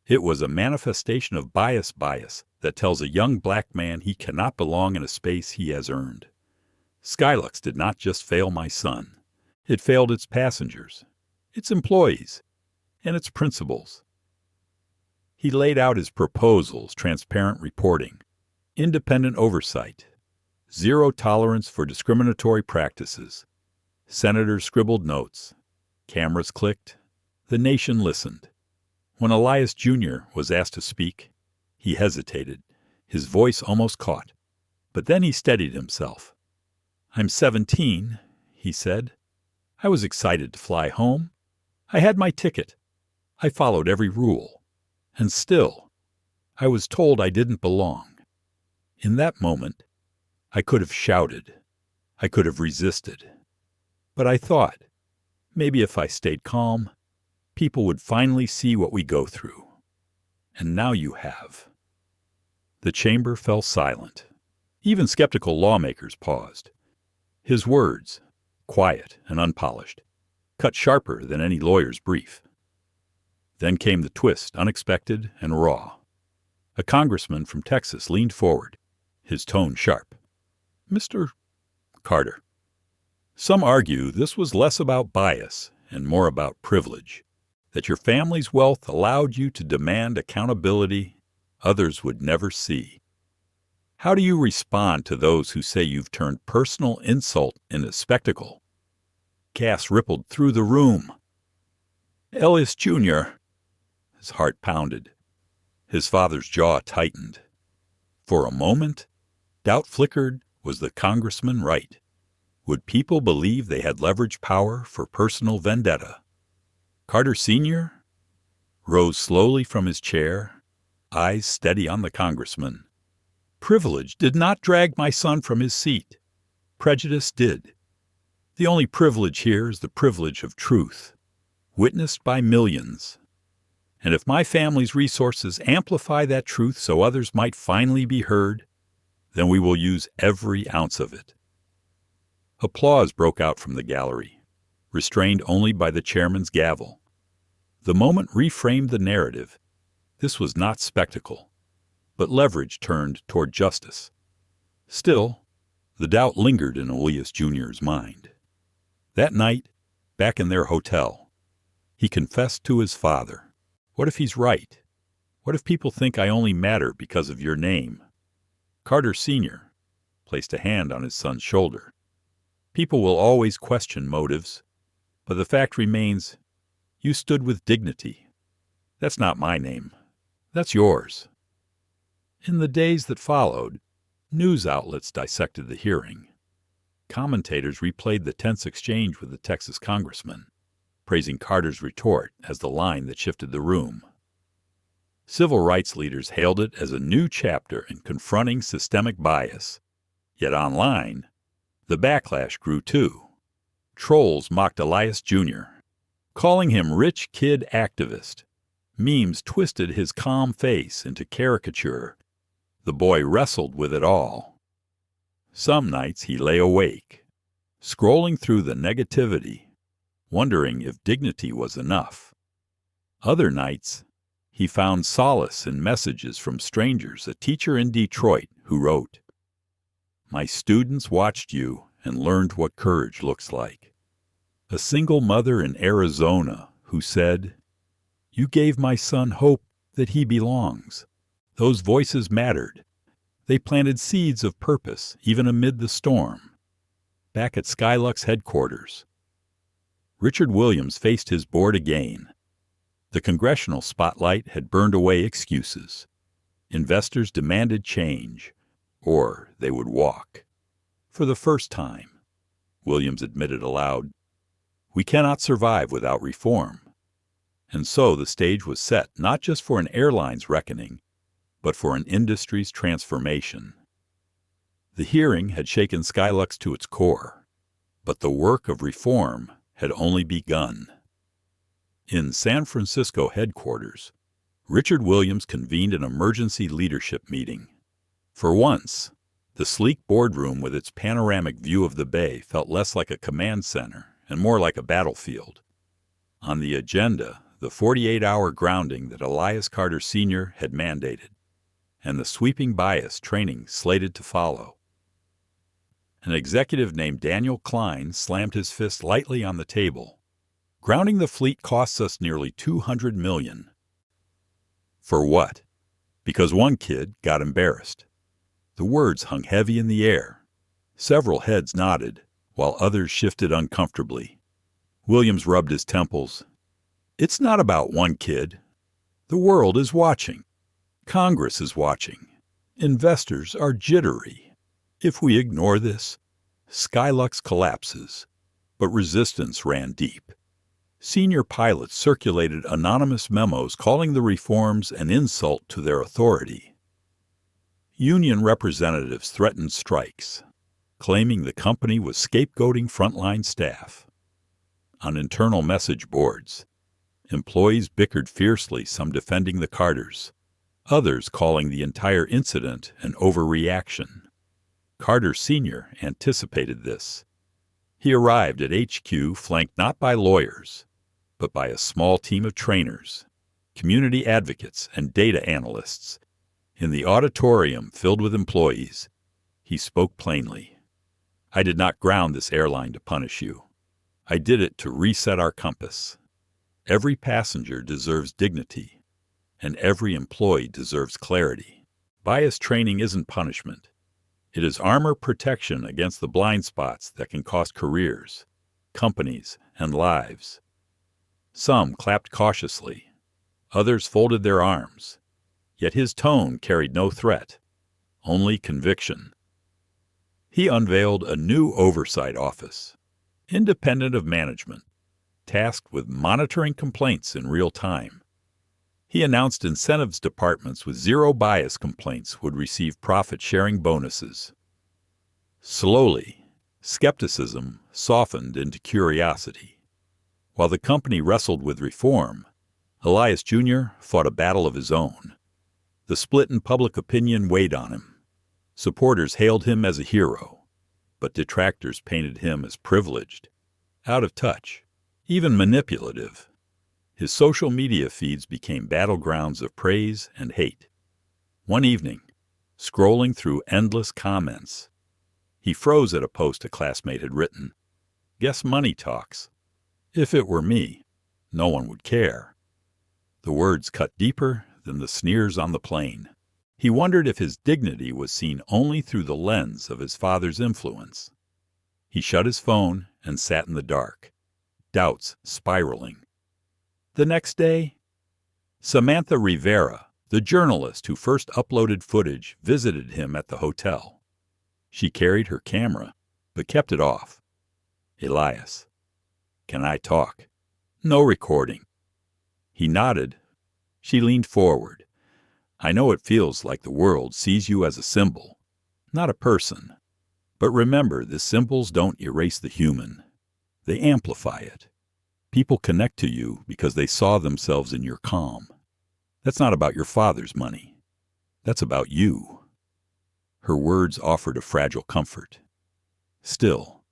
It was a manifestation of bias that tells a young black man he cannot belong in a space he has earned. Skylux did not just fail my son. It failed its passengers, its employees, and its principals. He laid out his proposals: transparent reporting, independent oversight, zero tolerance for discriminatory practices. Senators scribbled notes. Cameras clicked. The nation listened. When Elias Jr. was asked to speak, He hesitated, his voice almost caught. But then he steadied himself. "I'm 17, he said. "I was excited to fly home. I had my ticket. I followed every rule. And still, I was told I didn't belong. In that moment, I could have shouted. I could have resisted. But I thought, maybe if I stayed calm, people would finally see what we go through. And now you have." The chamber fell silent. Even skeptical lawmakers paused. His words, quiet and unpolished, cut sharper than any lawyer's brief. Then came the twist, unexpected and raw. A congressman from Texas leaned forward, his tone sharp. "Mr. Carter, some argue this was less about bias and more about privilege, that your family's wealth allowed you to demand accountability others would never see. How do you respond to those who say you've turned personal insult into spectacle?" Gas rippled through the room. "Elias Jr." His heart pounded. His father's jaw tightened. For a moment, doubt flickered. Was the congressman right? Would people believe they had leveraged power for personal vendetta? Carter Sr. rose slowly from his chair, eyes steady on the congressman. "Privilege did not drag my son from his seat. Prejudice did. The only privilege here is the privilege of truth, witnessed by millions. And if my family's resources amplify that truth so others might finally be heard, then we will use every ounce of it." Applause broke out from the gallery, restrained only by the chairman's gavel. The moment reframed the narrative. This was not spectacle, but leverage turned toward justice. Still, the doubt lingered in Elias Jr.'s mind. That night, back in their hotel, he confessed to his father. What if he's right? What if people think I only matter because of your name? Carter Sr. placed a hand on his son's shoulder. People will always question motives, but the fact remains, you stood with dignity. That's not my name. That's yours. In the days that followed, news outlets dissected the hearing. Commentators replayed the tense exchange with the Texas congressman, praising Carter's retort as the line that shifted the room. Civil rights leaders hailed it as a new chapter in confronting systemic bias. Yet online, the backlash grew too. Trolls mocked Elias Jr., calling him rich kid activist. Memes twisted his calm face into caricature. The boy wrestled with it all. Some nights he lay awake, scrolling through the negativity, wondering if dignity was enough. Other nights, he found solace in messages from strangers, a teacher in Detroit who wrote, "My students watched you and learned what courage looks like." A single mother in Arizona who said, "You gave my son hope that he belongs." Those voices mattered. They planted seeds of purpose, even amid the storm. Back at Skylux headquarters, Richard Williams faced his board again. The congressional spotlight had burned away excuses. Investors demanded change, or they would walk. For the first time, Williams admitted aloud, "We cannot survive without reform." And so the stage was set not just for an airline's reckoning, but for an industry's transformation. The hearing had shaken Skylux to its core, but the work of reform had only begun. In San Francisco headquarters, Richard Williams convened an emergency leadership meeting. For once, the sleek boardroom with its panoramic view of the bay felt less like a command center and more like a battlefield. On the agenda, the 48-hour grounding that Elias Carter Sr. had mandated, and the sweeping bias training slated to follow. An executive named Daniel Klein slammed his fist lightly on the table. "Grounding the fleet costs us nearly $200 million. For what? Because one kid got embarrassed." The words hung heavy in the air. Several heads nodded, while others shifted uncomfortably. Williams rubbed his temples. "It's not about one kid. The world is watching. Congress is watching. Investors are jittery. If we ignore this, Skylux collapses. But resistance ran deep. Senior pilots circulated anonymous memos calling the reforms an insult to their authority. Union representatives threatened strikes, claiming the company was scapegoating frontline staff. On internal message boards, employees bickered fiercely, some defending the Carters, others calling the entire incident an overreaction. Carter Sr. anticipated this. He arrived at HQ flanked not by lawyers, but by a small team of trainers, community advocates, and data analysts. In the auditorium filled with employees, he spoke plainly. I did not ground this airline to punish you. I did it to reset our compass. Every passenger deserves dignity, and every employee deserves clarity. Bias training isn't punishment. It is armor protection against the blind spots that can cost careers, companies, and lives. Some clapped cautiously. Others folded their arms. Yet his tone carried no threat, only conviction. He unveiled a new oversight office, independent of management, tasked with monitoring complaints in real time. He announced incentives departments with zero bias complaints would receive profit-sharing bonuses. Slowly, skepticism softened into curiosity. While the company wrestled with reform, Elias Jr. fought a battle of his own. The split in public opinion weighed on him. Supporters hailed him as a hero, but detractors painted him as privileged, out of touch, even manipulative. His social media feeds became battlegrounds of praise and hate. One evening, scrolling through endless comments, he froze at a post a classmate had written. Guess money talks. If it were me, no one would care. The words cut deeper than the sneers on the plane. He wondered if his dignity was seen only through the lens of his father's influence. He shut his phone and sat in the dark, doubts spiraling. The next day, Samantha Rivera, the journalist who first uploaded footage, visited him at the hotel. She carried her camera, but kept it off. Elias, can I talk? No recording. He nodded. She leaned forward. I know it feels like the world sees you as a symbol, not a person. But remember, the symbols don't erase the human. They amplify it. People connect to you because they saw themselves in your calm. That's not about your father's money. That's about you. Her words offered a fragile comfort. Still,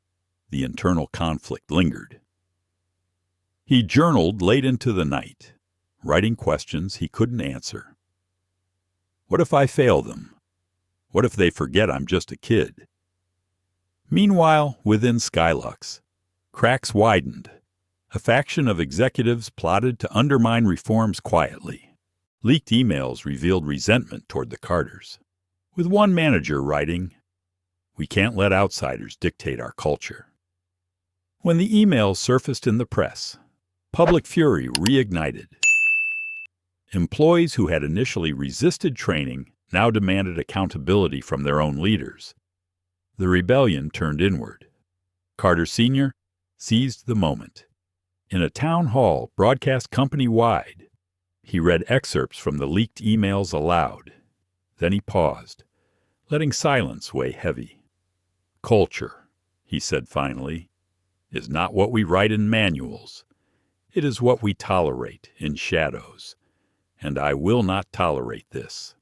the internal conflict lingered. He journaled late into the night, writing questions he couldn't answer. What if I fail them? What if they forget I'm just a kid? Meanwhile, within Skylux, cracks widened. A faction of executives plotted to undermine reforms quietly. Leaked emails revealed resentment toward the Carters, with one manager writing, "We can't let outsiders dictate our culture." When the emails surfaced in the press, public fury reignited. Employees who had initially resisted training now demanded accountability from their own leaders. The rebellion turned inward. Carter Sr. seized the moment. In a town hall broadcast company-wide, he read excerpts from the leaked emails aloud. Then he paused, letting silence weigh heavy. Culture, he said finally, is not what we write in manuals. It is what we tolerate in shadows, and I will not tolerate this.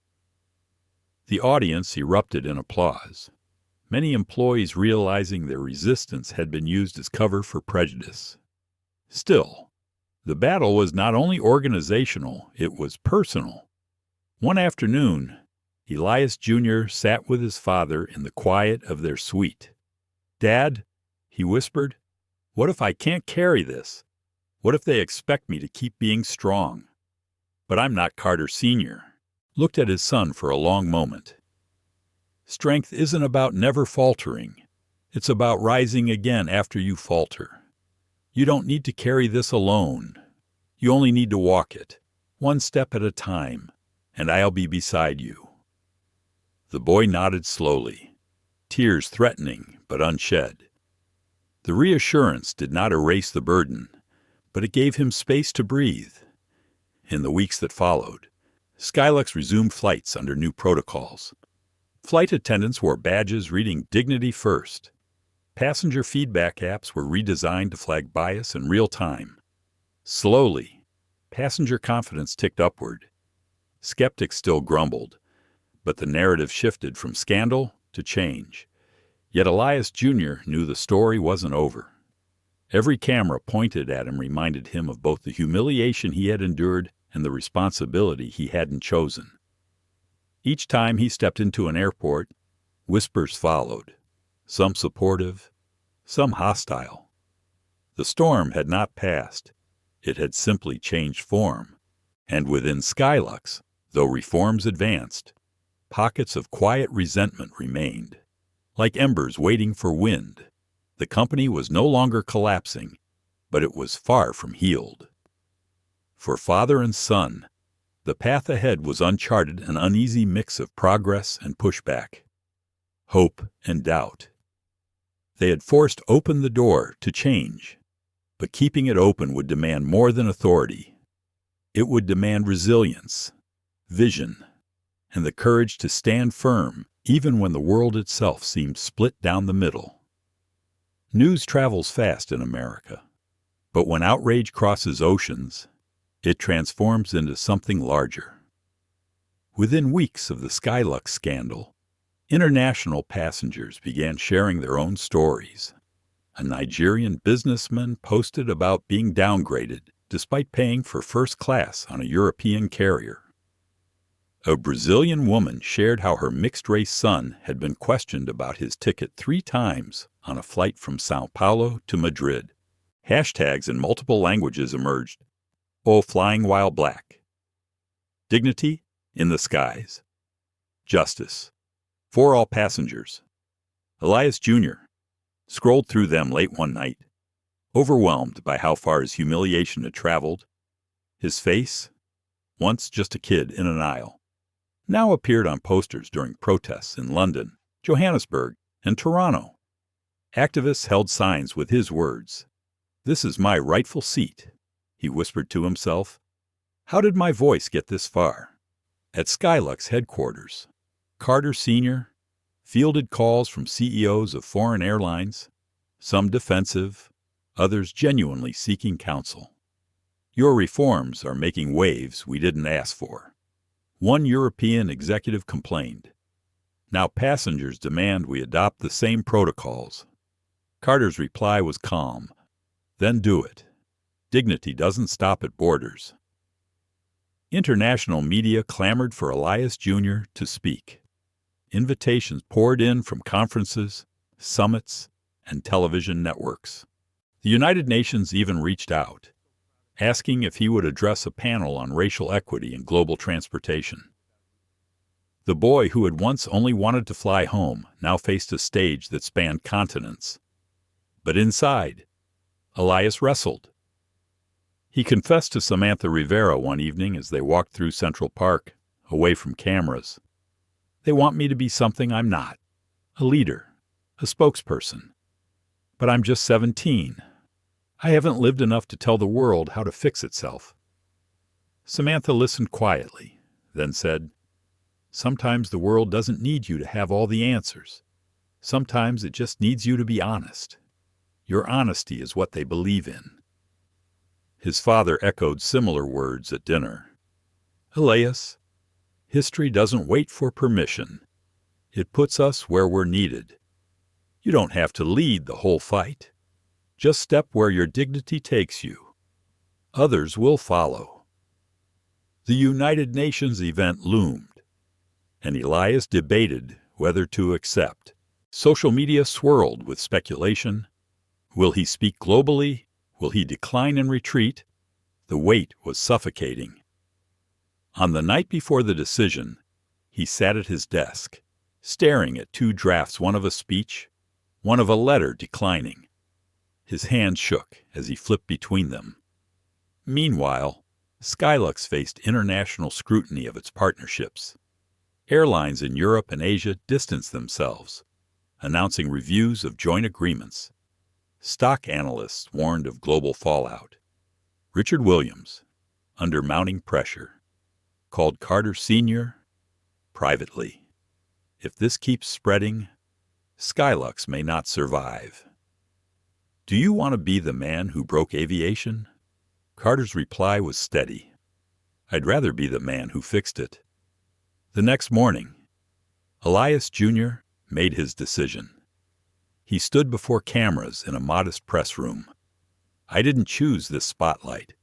The audience erupted in applause, many employees realizing their resistance had been used as cover for prejudice. Still, the battle was not only organizational, it was personal. One afternoon, Elias Jr. sat with his father in the quiet of their suite. "Dad," he whispered, "what if I can't carry this? What if they expect me to keep being strong?" But I'm not Carter Sr. Looked at his son for a long moment. Strength isn't about never faltering. It's about rising again after you falter. You don't need to carry this alone. You only need to walk it, one step at a time, and I'll be beside you." The boy nodded slowly, tears threatening but unshed. The reassurance did not erase the burden, but it gave him space to breathe. In the weeks that followed, Skylux resumed flights under new protocols. Flight attendants wore badges reading "Dignity First." Passenger feedback apps were redesigned to flag bias in real time. Slowly, passenger confidence ticked upward. Skeptics still grumbled, but the narrative shifted from scandal to change. Yet Elias Jr. knew the story wasn't over. Every camera pointed at him reminded him of both the humiliation he had endured and the responsibility he hadn't chosen. Each time he stepped into an airport, whispers followed, some supportive, some hostile. The storm had not passed. It had simply changed form. And within Skylux, though reforms advanced, pockets of quiet resentment remained. Like embers waiting for wind, the company was no longer collapsing, but it was far from healed. For father and son, the path ahead was uncharted, an uneasy mix of progress and pushback, hope and doubt. They had forced open the door to change, but keeping it open would demand more than authority. It would demand resilience, vision, and the courage to stand firm even when the world itself seemed split down the middle. News travels fast in America, but when outrage crosses oceans, it transforms into something larger. Within weeks of the Skylux scandal, international passengers began sharing their own stories. A Nigerian businessman posted about being downgraded despite paying for first class on a European carrier. A Brazilian woman shared how her mixed-race son had been questioned about his ticket 3 times on a flight from Sao Paulo to Madrid. Hashtags in multiple languages emerged. "Oh, flying while black." "Dignity in the skies." "Justice for all passengers." Elias Jr. scrolled through them late one night, overwhelmed by how far his humiliation had traveled. His face, once just a kid in an aisle, now appeared on posters during protests in London, Johannesburg, and Toronto. Activists held signs with his words. "This is my rightful seat," he whispered to himself. "How did my voice get this far?" At Skylux headquarters, Carter Sr. fielded calls from CEOs of foreign airlines, some defensive, others genuinely seeking counsel. "Your reforms are making waves we didn't ask for." One European executive complained. "Now passengers demand we adopt the same protocols." Carter's reply was calm. "Then do it. Dignity doesn't stop at borders." International media clamored for Elias Jr. to speak. Invitations poured in from conferences, summits, and television networks. The United Nations even reached out, asking if he would address a panel on racial equity in global transportation. The boy who had once only wanted to fly home now faced a stage that spanned continents. But inside, Elias wrestled. He confessed to Samantha Rivera one evening as they walked through Central Park, away from cameras. "They want me to be something I'm not, a leader, a spokesperson. But I'm just 17. I haven't lived enough to tell the world how to fix itself." Samantha listened quietly, then said, "Sometimes the world doesn't need you to have all the answers. Sometimes it just needs you to be honest. Your honesty is what they believe in." His father echoed similar words at dinner. "Elias, history doesn't wait for permission. It puts us where we're needed. You don't have to lead the whole fight. Just step where your dignity takes you. Others will follow." The United Nations event loomed, and Elias debated whether to accept. Social media swirled with speculation. Will he speak globally? Will he decline and retreat? The weight was suffocating. On the night before the decision, he sat at his desk, staring at 2 drafts, one of a speech, one of a letter declining. His hand shook as he flipped between them. Meanwhile, Skylux faced international scrutiny of its partnerships. Airlines in Europe and Asia distanced themselves, announcing reviews of joint agreements. Stock analysts warned of global fallout. Richard Williams, under mounting pressure, called Carter Sr. privately. If this keeps spreading, Skylux may not survive. Do you want to be the man who broke aviation? Carter's reply was steady. I'd rather be the man who fixed it. The next morning, Elias Jr. made his decision. He stood before cameras in a modest press room. I didn't choose this spotlight,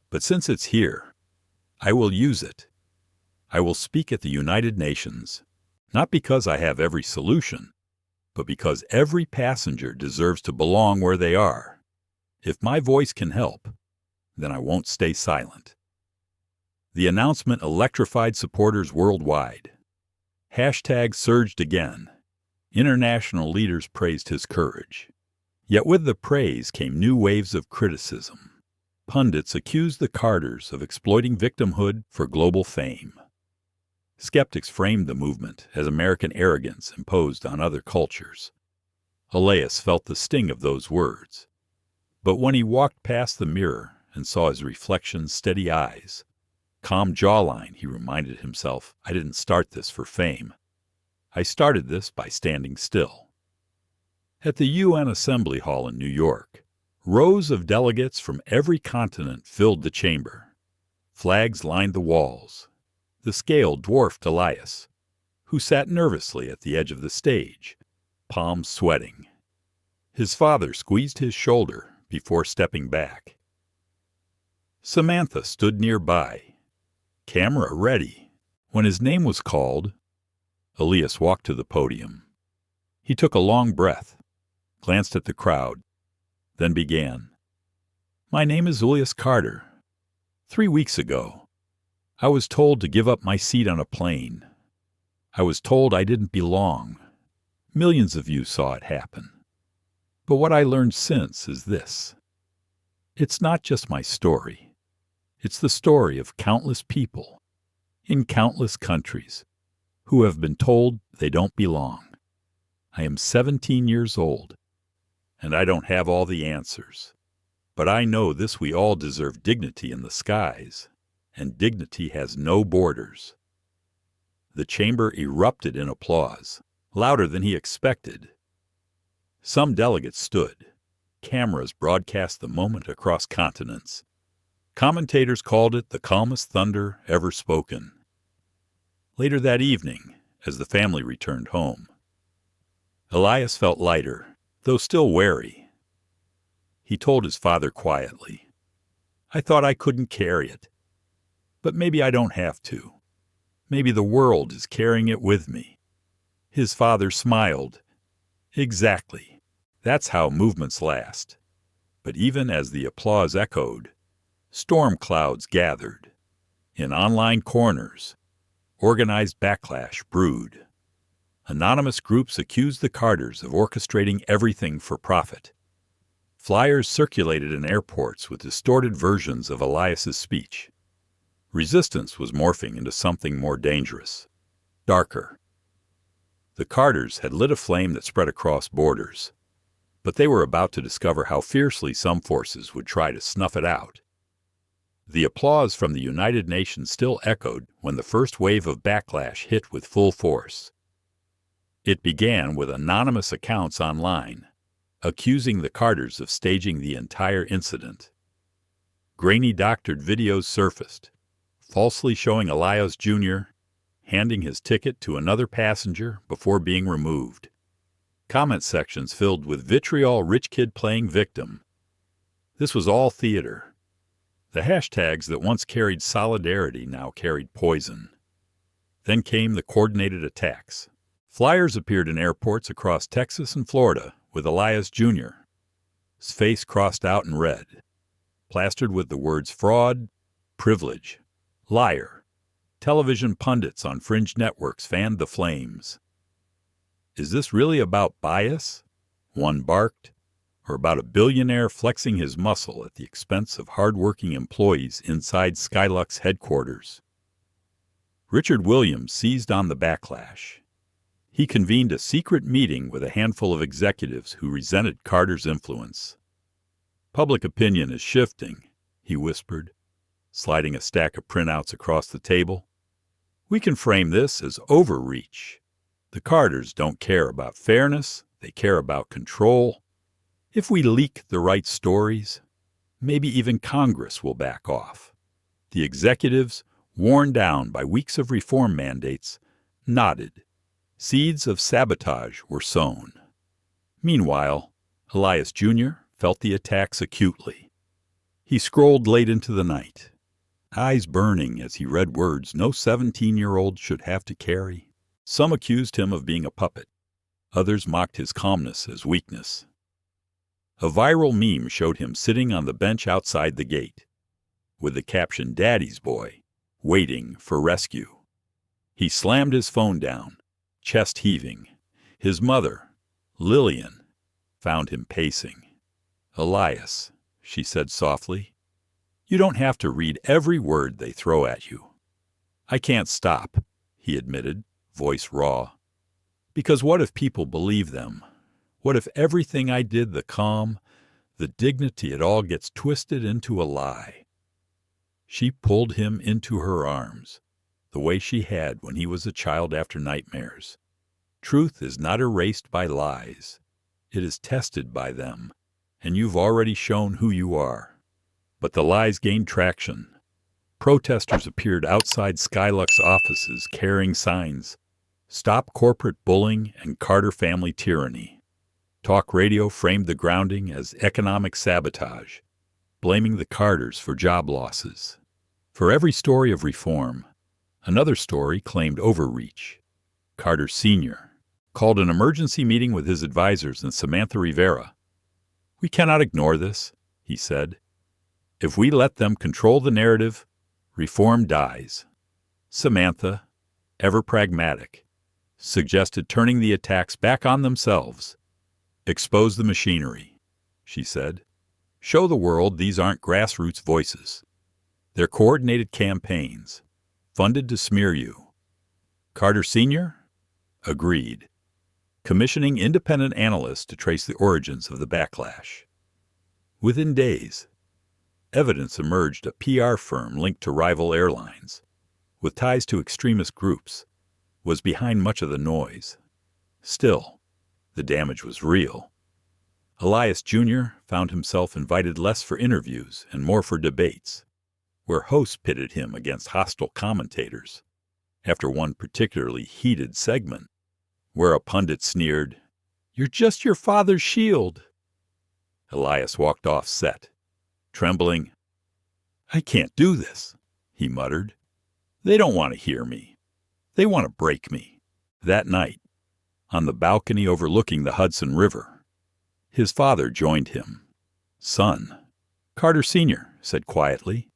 but since it's here, I will use it. I will speak at the United Nations, not because I have every solution, but because every passenger deserves to belong where they are. If my voice can help, then I won't stay silent. The announcement electrified supporters worldwide. Hashtags surged again. International leaders praised his courage. Yet with the praise came new waves of criticism. Pundits accused the Carters of exploiting victimhood for global fame. Skeptics framed the movement as American arrogance imposed on other cultures. Elias felt the sting of those words. But when he walked past the mirror and saw his reflection's steady eyes, calm jawline, he reminded himself, I didn't start this for fame. I started this by standing still. At the UN Assembly Hall in New York, rows of delegates from every continent filled the chamber. Flags lined the walls. The scale dwarfed Elias, who sat nervously at the edge of the stage, palms sweating. His father squeezed his shoulder before stepping back. Samantha stood nearby, camera ready. When his name was called, Elias walked to the podium. He took a long breath, glanced at the crowd, then began. My name is Elias Carter. 3 weeks ago, I was told to give up my seat on a plane. I was told I didn't belong. Millions of you saw it happen. But what I learned since is this. It's not just my story. It's the story of countless people in countless countries who have been told they don't belong. I am 17 years old, and I don't have all the answers. But I know this: we all deserve dignity in the skies, and dignity has no borders. The chamber erupted in applause, louder than he expected. Some delegates stood. Cameras broadcast the moment across continents. Commentators called it the calmest thunder ever spoken. Later that evening, as the family returned home, Elias felt lighter, though still wary. He told his father quietly, I thought I couldn't carry it. But maybe I don't have to. Maybe the world is carrying it with me. His father smiled. Exactly. That's how movements last. But even as the applause echoed, storm clouds gathered. In online corners, organized backlash brewed. Anonymous groups accused the Carters of orchestrating everything for profit. Flyers circulated in airports with distorted versions of Elias's speech. Resistance was morphing into something more dangerous, darker. The Carters had lit a flame that spread across borders, but they were about to discover how fiercely some forces would try to snuff it out. The applause from the United Nations still echoed when the first wave of backlash hit with full force. It began with anonymous accounts online, accusing the Carters of staging the entire incident. Grainy doctored videos surfaced, falsely showing Elias Jr. handing his ticket to another passenger before being removed. Comment sections filled with vitriol, rich kid playing victim. This was all theater. The hashtags that once carried solidarity now carried poison. Then came the coordinated attacks. Flyers appeared in airports across Texas and Florida with Elias Jr. His face crossed out in red, plastered with the words fraud, privilege, liar. Television pundits on fringe networks fanned the flames. Is this really about bias? One barked. or about a billionaire flexing his muscle at the expense of hard-working employees inside Skylux headquarters. Richard Williams seized on the backlash. He convened a secret meeting with a handful of executives who resented Carter's influence. "Public opinion is shifting," he whispered, sliding a stack of printouts across the table. "We can frame this as overreach. The Carters don't care about fairness, they care about control. If we leak the right stories, maybe even Congress will back off." The executives, worn down by weeks of reform mandates, nodded. Seeds of sabotage were sown. Meanwhile, Elias Jr. felt the attacks acutely. He scrolled late into the night, eyes burning as he read words no 17-year-old should have to carry. Some accused him of being a puppet. Others mocked his calmness as weakness. A viral meme showed him sitting on the bench outside the gate, with the caption "Daddy's Boy," waiting for rescue. He slammed his phone down, chest heaving. His mother, Lillian, found him pacing. "Elias," she said softly, "you don't have to read every word they throw at you." "I can't stop," he admitted, voice raw. "Because what if people believe them? What if everything I did, the calm, the dignity, it all gets twisted into a lie?" She pulled him into her arms, the way she had when he was a child after nightmares. Truth is not erased by lies. It is tested by them, and you've already shown who you are. But the lies gained traction. Protesters appeared outside Skylux offices carrying signs, "Stop corporate bullying and Carter family tyranny." Talk radio framed the grounding as economic sabotage, blaming the Carters for job losses. For every story of reform, another story claimed overreach. Carter Sr. called an emergency meeting with his advisors and Samantha Rivera. "We cannot ignore this," he said. "If we let them control the narrative, reform dies." Samantha, ever pragmatic, suggested turning the attacks back on themselves. "Expose the machinery," she said. "Show the world these aren't grassroots voices. They're coordinated campaigns, funded to smear you." Carter Sr. agreed, commissioning independent analysts to trace the origins of the backlash. Within days, evidence emerged a PR firm linked to rival airlines, with ties to extremist groups, was behind much of the noise. Still, the damage was real. Elias Jr. found himself invited less for interviews and more for debates, where hosts pitted him against hostile commentators. After one particularly heated segment, where a pundit sneered, "You're just your father's shield," Elias walked off set, trembling. "I can't do this," he muttered. "They don't want to hear me. They want to break me." That night, on the balcony overlooking the Hudson River, his father joined him. "Son," Carter Sr. said quietly,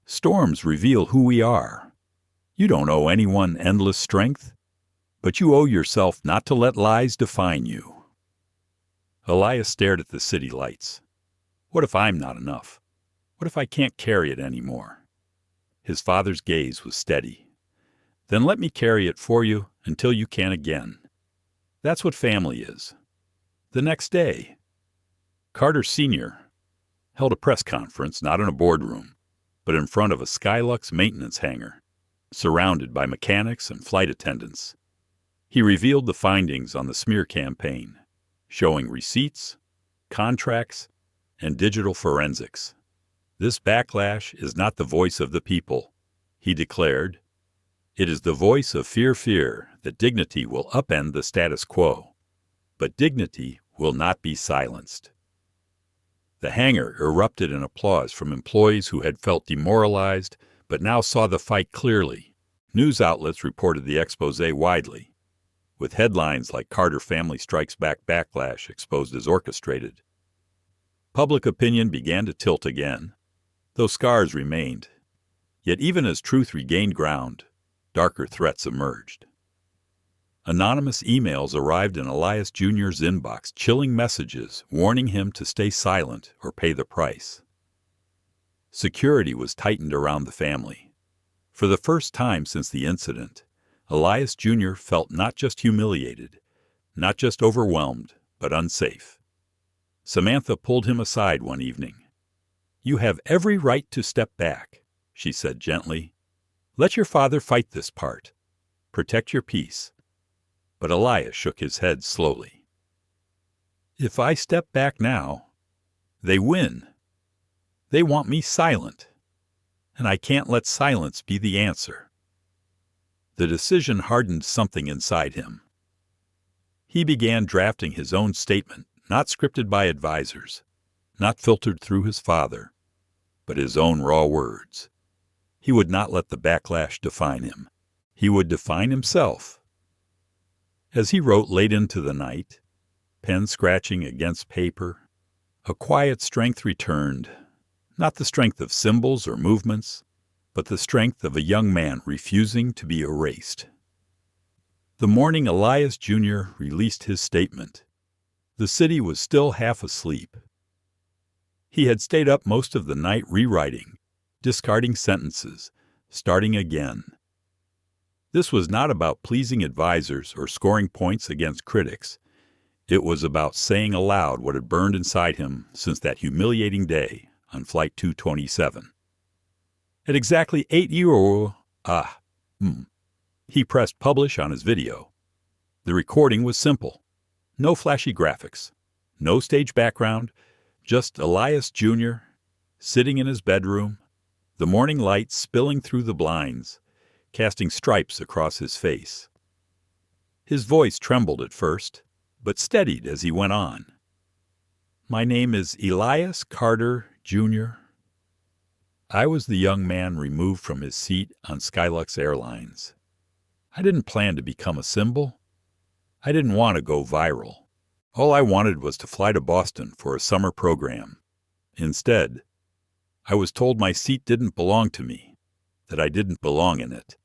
"storms reveal who we are. You don't owe anyone endless strength, but you owe yourself not to let lies define you." Elias stared at the city lights. What if I'm not enough? What if I can't carry it anymore? His father's gaze was steady. "Then let me carry it for you until you can again. That's what family is." The next day, Carter Sr. held a press conference not in a boardroom, but in front of a Skylux maintenance hangar, surrounded by mechanics and flight attendants. He revealed the findings on the smear campaign, showing receipts, contracts, and digital forensics. "This backlash is not the voice of the people," he declared. "It is the voice of fear that dignity will upend the status quo. But dignity will not be silenced." The hangar erupted in applause from employees who had felt demoralized but now saw the fight clearly. News outlets reported the expose widely, with headlines like "Carter Family Strikes Back Backlash Exposed as Orchestrated." Public opinion began to tilt again, though scars remained. Yet even as truth regained ground, darker threats emerged. Anonymous emails arrived in Elias Jr.'s inbox, chilling messages warning him to stay silent or pay the price. Security was tightened around the family. For the first time since the incident, Elias Jr. felt not just humiliated, not just overwhelmed, but unsafe. Samantha pulled him aside one evening. "You have every right to step back," she said gently. "Let your father fight this part. Protect your peace." But Elias shook his head slowly. "If I step back now, they win. They want me silent, and I can't let silence be the answer." The decision hardened something inside him. He began drafting his own statement, not scripted by advisors, not filtered through his father, but his own raw words. He would not let the backlash define him. He would define himself. As he wrote late into the night, pen scratching against paper, a quiet strength returned, not the strength of symbols or movements, but the strength of a young man refusing to be erased. The morning Elias Jr. released his statement, the city was still half asleep. He had stayed up most of the night rewriting, discarding sentences, starting again. This was not about pleasing advisors or scoring points against critics. It was about saying aloud what had burned inside him since that humiliating day on Flight 227. At exactly 8 years, he pressed publish on his video. The recording was simple. No flashy graphics, no stage background, just Elias Jr. sitting in his bedroom, the morning light spilling through the blinds, casting stripes across his face. His voice trembled at first, but steadied as he went on. "My name is Elias Carter, Jr. I was the young man removed from his seat on Skylux Airlines. I didn't plan to become a symbol. I didn't want to go viral. All I wanted was to fly to Boston for a summer program. Instead, I was told my seat didn't belong to me, that I didn't belong in it."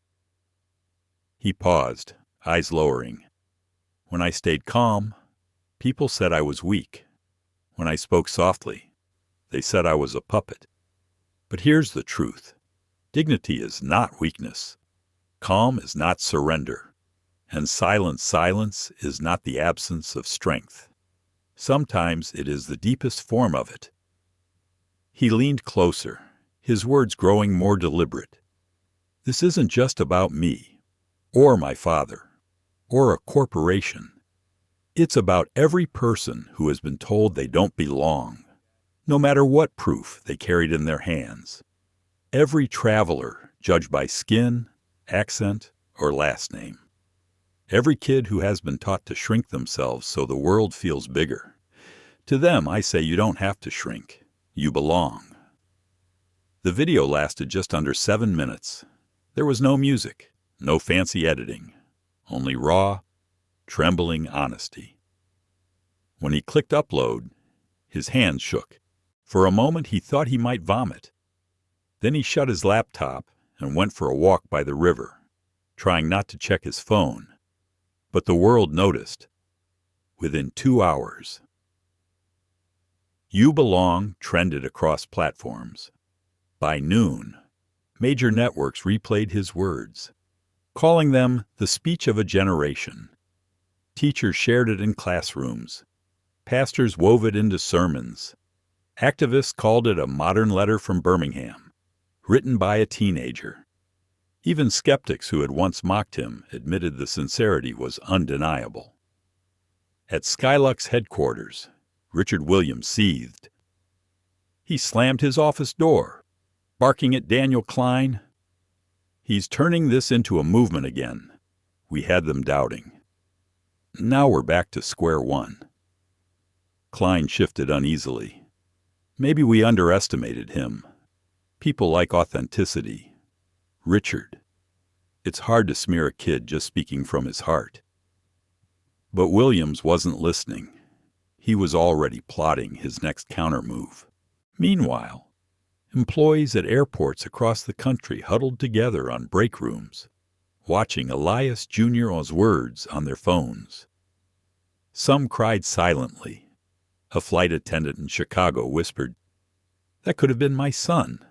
He paused, eyes lowering. "When I stayed calm, people said I was weak. When I spoke softly, they said I was a puppet. But here's the truth. Dignity is not weakness. Calm is not surrender. And silence is not the absence of strength. Sometimes it is the deepest form of it." He leaned closer, his words growing more deliberate. "This isn't just about me, or my father, or a corporation. It's about every person who has been told they don't belong, no matter what proof they carried in their hands. Every traveler judged by skin, accent, or last name. Every kid who has been taught to shrink themselves so the world feels bigger. To them, I say you don't have to shrink. You belong." The video lasted just under 7 minutes. There was no music, no fancy editing, only raw, trembling honesty. When he clicked upload, his hands shook. For a moment he thought he might vomit. Then he shut his laptop and went for a walk by the river, trying not to check his phone. But the world noticed. Within 2 hours. "You Belong" trended across platforms. By noon, major networks replayed his words, calling them the speech of a generation. Teachers shared it in classrooms. Pastors wove it into sermons. Activists called it a modern letter from Birmingham, written by a teenager. Even skeptics who had once mocked him admitted the sincerity was undeniable. At Skylux headquarters, Richard Williams seethed. He slammed his office door, barking at Daniel Klein. "He's turning this into a movement again." We had them doubting. Now we're back to square one. Klein shifted uneasily. Maybe we underestimated him. People like authenticity. Richard. It's hard to smear a kid just speaking from his heart. But Williams wasn't listening. He was already plotting his next countermove. Meanwhile, employees at airports across the country huddled together on break rooms, watching Elias Jr.'s words on their phones. Some cried silently. A flight attendant in Chicago whispered, "That could have been my son."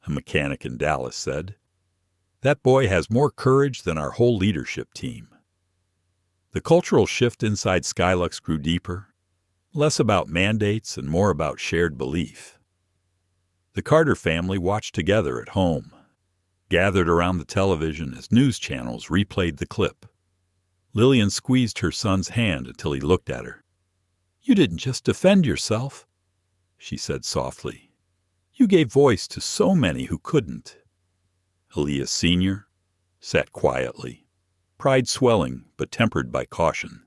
A mechanic in Dallas said, "That boy has more courage than our whole leadership team." The cultural shift inside Skylux grew deeper, less about mandates and more about shared belief. The Carter family watched together at home, gathered around the television as news channels replayed the clip. Lillian squeezed her son's hand until he looked at her. "You didn't just defend yourself," she said softly. "You gave voice to so many who couldn't." Elias Sr. sat quietly, pride swelling but tempered by caution.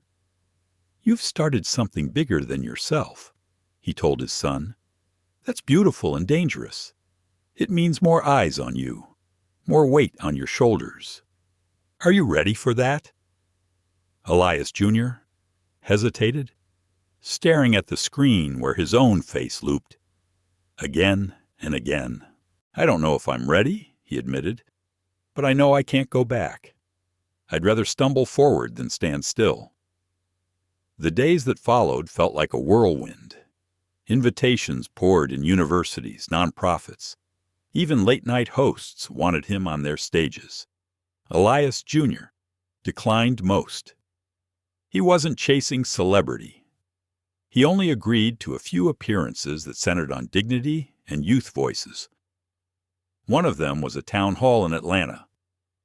"You've started something bigger than yourself," he told his son. "That's beautiful and dangerous. It means more eyes on you, more weight on your shoulders. Are you ready for that?" Elias Jr. hesitated, staring at the screen where his own face looped. Again and again. "I don't know if I'm ready," he admitted, "but I know I can't go back. I'd rather stumble forward than stand still." The days that followed felt like a whirlwind. Invitations poured in universities, nonprofits. Even late-night hosts wanted him on their stages. Elias Jr. declined most. He wasn't chasing celebrity. He only agreed to a few appearances that centered on dignity and youth voices. One of them was a town hall in Atlanta,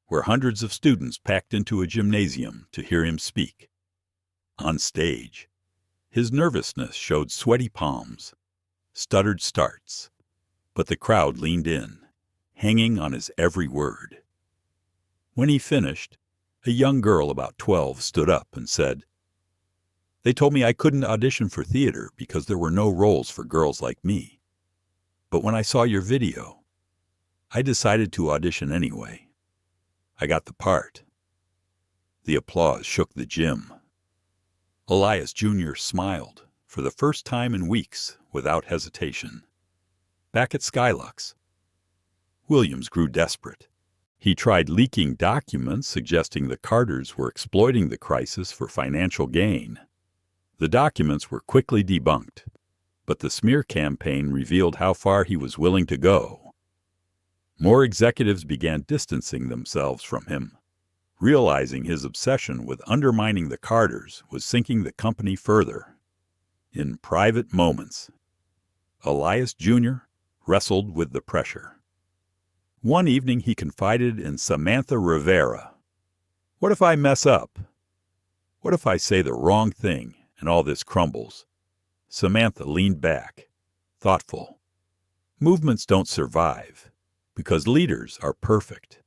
where hundreds of students packed into a gymnasium to hear him speak. On stage, his nervousness showed sweaty palms, stuttered starts, but the crowd leaned in, hanging on his every word. When he finished, a young girl about 12 stood up and said, "They told me I couldn't audition for theater because there were no roles for girls like me. But when I saw your video, I decided to audition anyway. I got the part." The applause shook the gym. Elias Jr. smiled, for the first time in weeks, without hesitation. Back at Skylux, Williams grew desperate. He tried leaking documents suggesting the Carters were exploiting the crisis for financial gain. The documents were quickly debunked, but the smear campaign revealed how far he was willing to go. More executives began distancing themselves from him, realizing his obsession with undermining the Carters was sinking the company further. In private moments, Elias Jr. wrestled with the pressure. One evening he confided in Samantha Rivera. "What if I mess up? What if I say the wrong thing and all this crumbles?" Samantha leaned back, thoughtful. "Movements don't survive because leaders are perfect.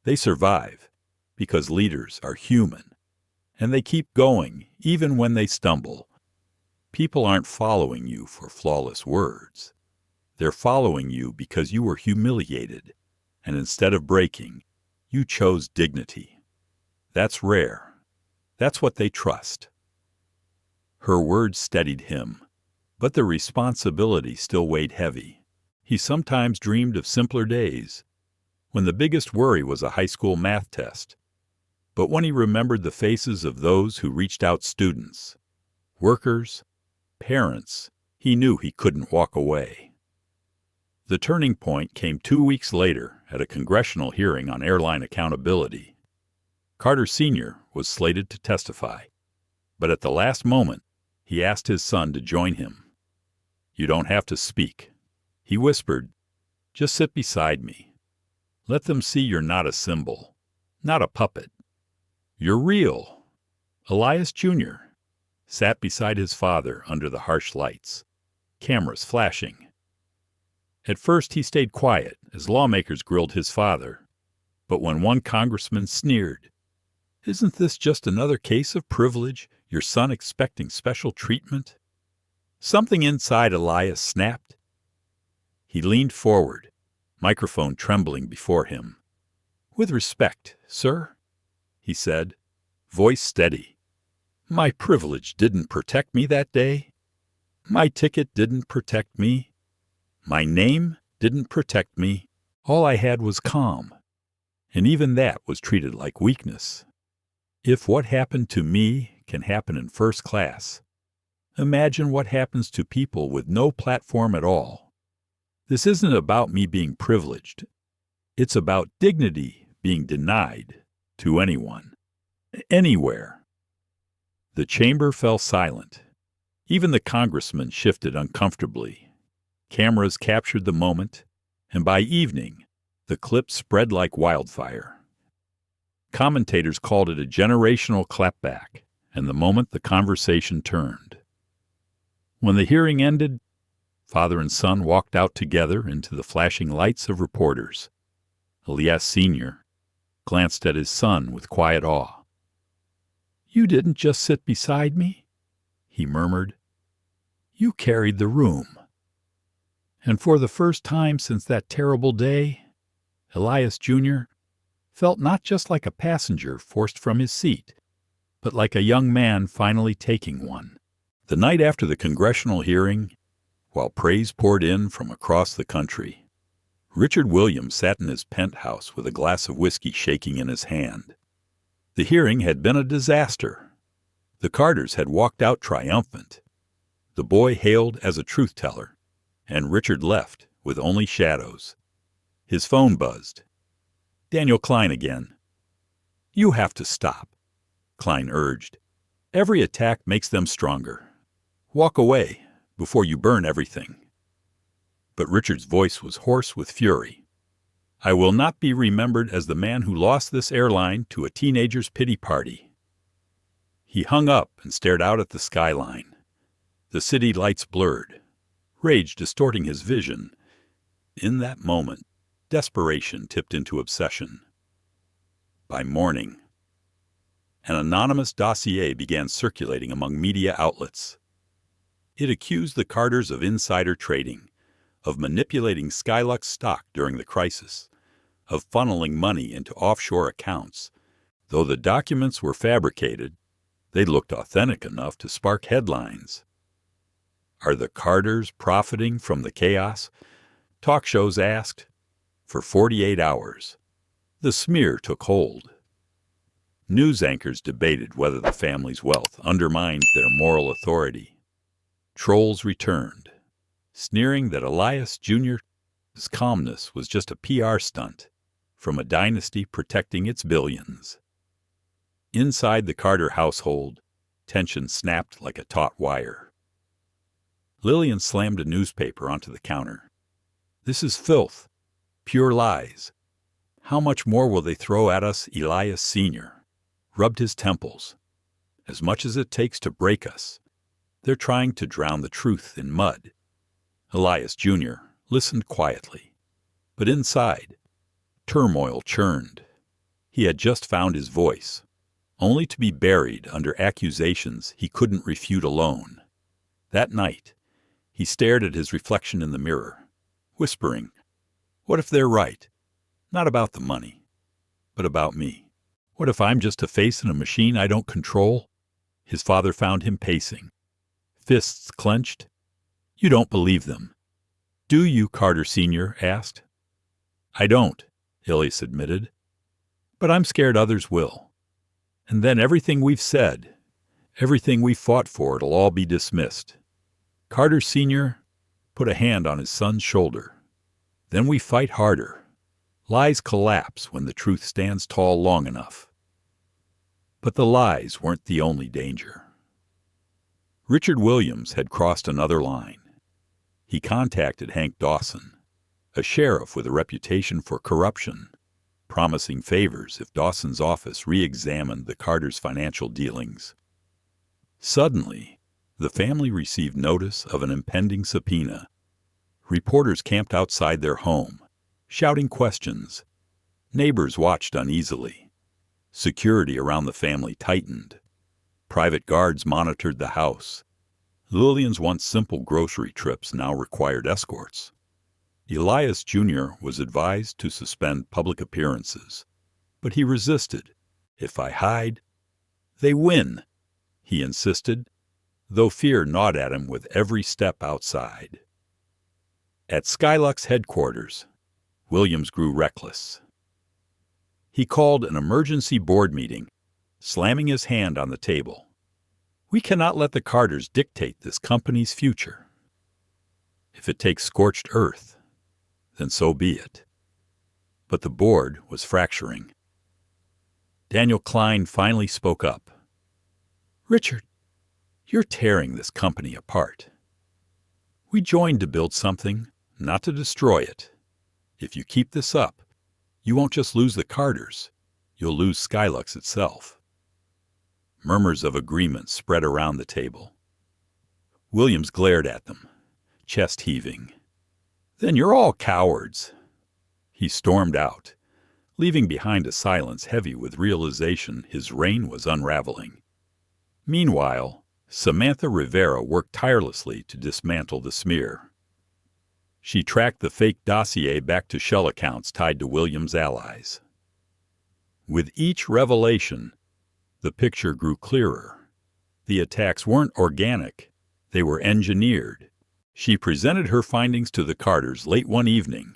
They survive because leaders are human, and they keep going even when they stumble. People aren't following you for flawless words. They're following you because you were humiliated, and instead of breaking, you chose dignity. That's rare. That's what they trust." Her words steadied him, but the responsibility still weighed heavy. He sometimes dreamed of simpler days, when the biggest worry was a high school math test. But when he remembered the faces of those who reached out, students, workers, parents, he knew he couldn't walk away. The turning point came 2 weeks later at a congressional hearing on airline accountability. Carter Sr. was slated to testify, but at the last moment, he asked his son to join him. "You don't have to speak," he whispered. "Just sit beside me. Let them see you're not a symbol, not a puppet. You're real." Elias Jr. sat beside his father under the harsh lights, cameras flashing. At first he stayed quiet as lawmakers grilled his father, but when one congressman sneered, "Isn't this just another case of privilege, your son expecting special treatment?" something inside Elias snapped. He leaned forward, microphone trembling before him. "With respect, sir," he said, voice steady. "My privilege didn't protect me that day. My ticket didn't protect me. My name didn't protect me. All I had was calm. and even that was treated like weakness. If what happened to me can happen in first class, imagine what happens to people with no platform at all. This isn't about me being privileged. It's about dignity being denied to anyone, anywhere. The chamber fell silent. Even the congressman shifted uncomfortably. Cameras captured the moment, and by evening, the clip spread like wildfire. Commentators called it a generational clapback, and the moment the conversation turned. When the hearing ended, father and son walked out together into the flashing lights of reporters. Elias Sr. glanced at his son with quiet awe. "You didn't just sit beside me," he murmured. "You carried the room." And for the first time since that terrible day, Elias Jr. felt not just like a passenger forced from his seat, but like a young man finally taking one. The night after the congressional hearing, while praise poured in from across the country, Richard Williams sat in his penthouse with a glass of whiskey shaking in his hand. The hearing had been a disaster. The Carters had walked out triumphant. The boy hailed as a truth-teller, and Richard left with only shadows. His phone buzzed. "Daniel Klein again." "You have to stop," Klein urged. "Every attack makes them stronger. Walk away before you burn everything." But Richard's voice was hoarse with fury. "I will not be remembered as the man who lost this airline to a teenager's pity party." He hung up and stared out at the skyline. The city lights blurred, rage distorting his vision. In that moment, desperation tipped into obsession. By morning, an anonymous dossier began circulating among media outlets. It accused the Carters of insider trading, of manipulating Skylux stock during the crisis, of funneling money into offshore accounts. Though the documents were fabricated, they looked authentic enough to spark headlines. Are the Carters profiting from the chaos? Talk shows asked. For 48 hours, the smear took hold. News anchors debated whether the family's wealth undermined their moral authority. Trolls returned, sneering that Elias Jr.'s calmness was just a PR stunt from a dynasty protecting its billions. Inside the Carter household, tension snapped like a taut wire. Lillian slammed a newspaper onto the counter. "This is filth, pure lies. How much more will they throw at us?" Elias Sr. rubbed his temples. "As much as it takes to break us. They're trying to drown the truth in mud." Elias Jr. listened quietly, but inside, turmoil churned. He had just found his voice, only to be buried under accusations he couldn't refute alone. That night, he stared at his reflection in the mirror, whispering, "What if they're right? Not about the money, but about me. What if I'm just a face in a machine I don't control?" His father found him pacing, fists clenched. "You don't believe them, do you?" Carter Sr. asked. "I don't," Elias admitted, "but I'm scared others will. And then everything we've said, everything we've fought for, it'll all be dismissed." Carter Sr. put a hand on his son's shoulder. "Then we fight harder. Lies collapse when the truth stands tall long enough." But the lies weren't the only danger. Richard Williams had crossed another line. He contacted Hank Dawson, a sheriff with a reputation for corruption, promising favors if Dawson's office re-examined the Carters' financial dealings. Suddenly, the family received notice of an impending subpoena. Reporters camped outside their home, shouting questions. Neighbors watched uneasily. Security around the family tightened. Private guards monitored the house. Lillian's once simple grocery trips now required escorts. Elias Jr. was advised to suspend public appearances, but he resisted. "If I hide, they win," he insisted, though fear gnawed at him with every step outside. At Skylux headquarters, Williams grew reckless. He called an emergency board meeting, slamming his hand on the table. We cannot let the Carters dictate this company's future. If it takes scorched earth, then so be it. But the board was fracturing. Daniel Klein finally spoke up. Richard, you're tearing this company apart. We joined to build something, not to destroy it. If you keep this up, you won't just lose the Carters, you'll lose Skylux itself. Murmurs of agreement spread around the table. Williams glared at them, chest heaving. Then you're all cowards. He stormed out, leaving behind a silence heavy with realization his reign was unraveling. Meanwhile, Samantha Rivera worked tirelessly to dismantle the smear. She tracked the fake dossier back to shell accounts tied to Williams' allies. With each revelation, the picture grew clearer. The attacks weren't organic, they were engineered. She presented her findings to the Carters late one evening.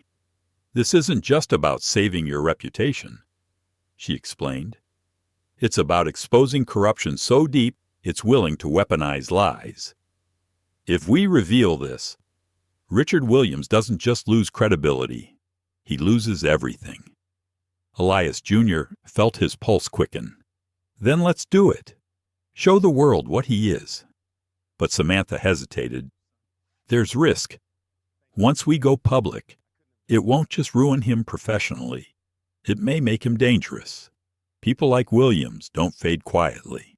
This isn't just about saving your reputation, she explained. It's about exposing corruption so deep it's willing to weaponize lies. If we reveal this, Richard Williams doesn't just lose credibility, he loses everything. Elias Jr. felt his pulse quicken. Then let's do it. Show the world what he is. But Samantha hesitated. There's risk. Once we go public, it won't just ruin him professionally. It may make him dangerous. People like Williams don't fade quietly.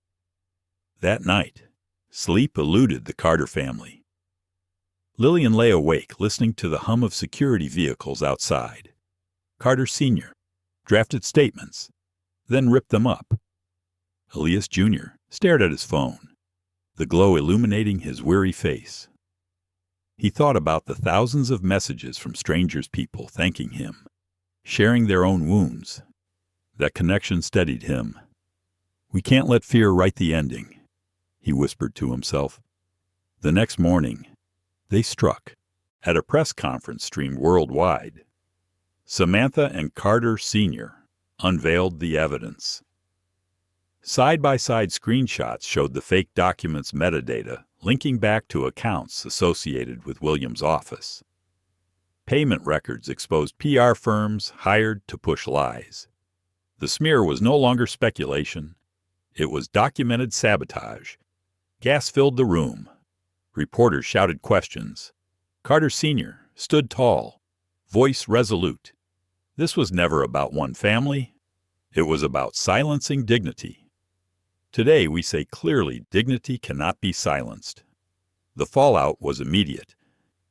That night, sleep eluded the Carter family. Lillian lay awake, listening to the hum of security vehicles outside. Carter Sr. drafted statements, then ripped them up. Elias Jr. stared at his phone, the glow illuminating his weary face. He thought about the thousands of messages from strangers' people thanking him, sharing their own wounds. That connection steadied him. We can't let fear write the ending, he whispered to himself. The next morning, they struck at a press conference streamed worldwide. Samantha and Carter Sr. unveiled the evidence. Side-by-side screenshots showed the fake documents' metadata linking back to accounts associated with Williams' office. Payment records exposed PR firms hired to push lies. The smear was no longer speculation. It was documented sabotage. Gas filled the room. Reporters shouted questions. Carter Sr. stood tall, voice resolute. This was never about one family. It was about silencing dignity. Today we say clearly dignity cannot be silenced. The fallout was immediate.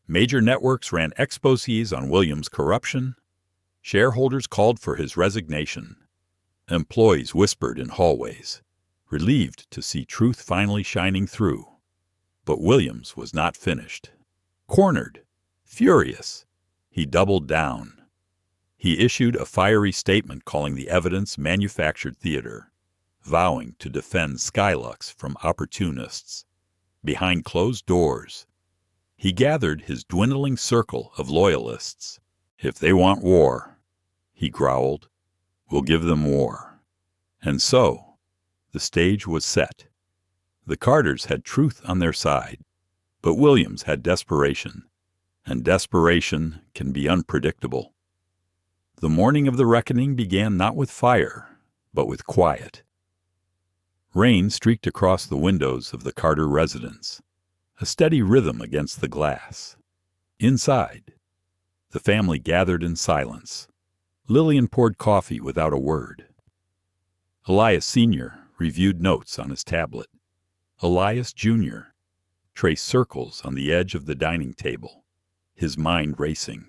Major networks ran exposés on Williams' corruption. Shareholders called for his resignation. Employees whispered in hallways, relieved to see truth finally shining through. But Williams was not finished. Cornered, furious, he doubled down. He issued a fiery statement calling the evidence manufactured theater, vowing to defend Skylux from opportunists. Behind closed doors, he gathered his dwindling circle of loyalists. If they want war, he growled, we'll give them war. And so, the stage was set. The Carters had truth on their side, but Williams had desperation, and desperation can be unpredictable. The morning of the reckoning began not with fire, but with quiet. Rain streaked across the windows of the Carter residence, a steady rhythm against the glass. Inside, the family gathered in silence. Lillian poured coffee without a word. Elias Sr. reviewed notes on his tablet. Elias Jr. traced circles on the edge of the dining table, his mind racing.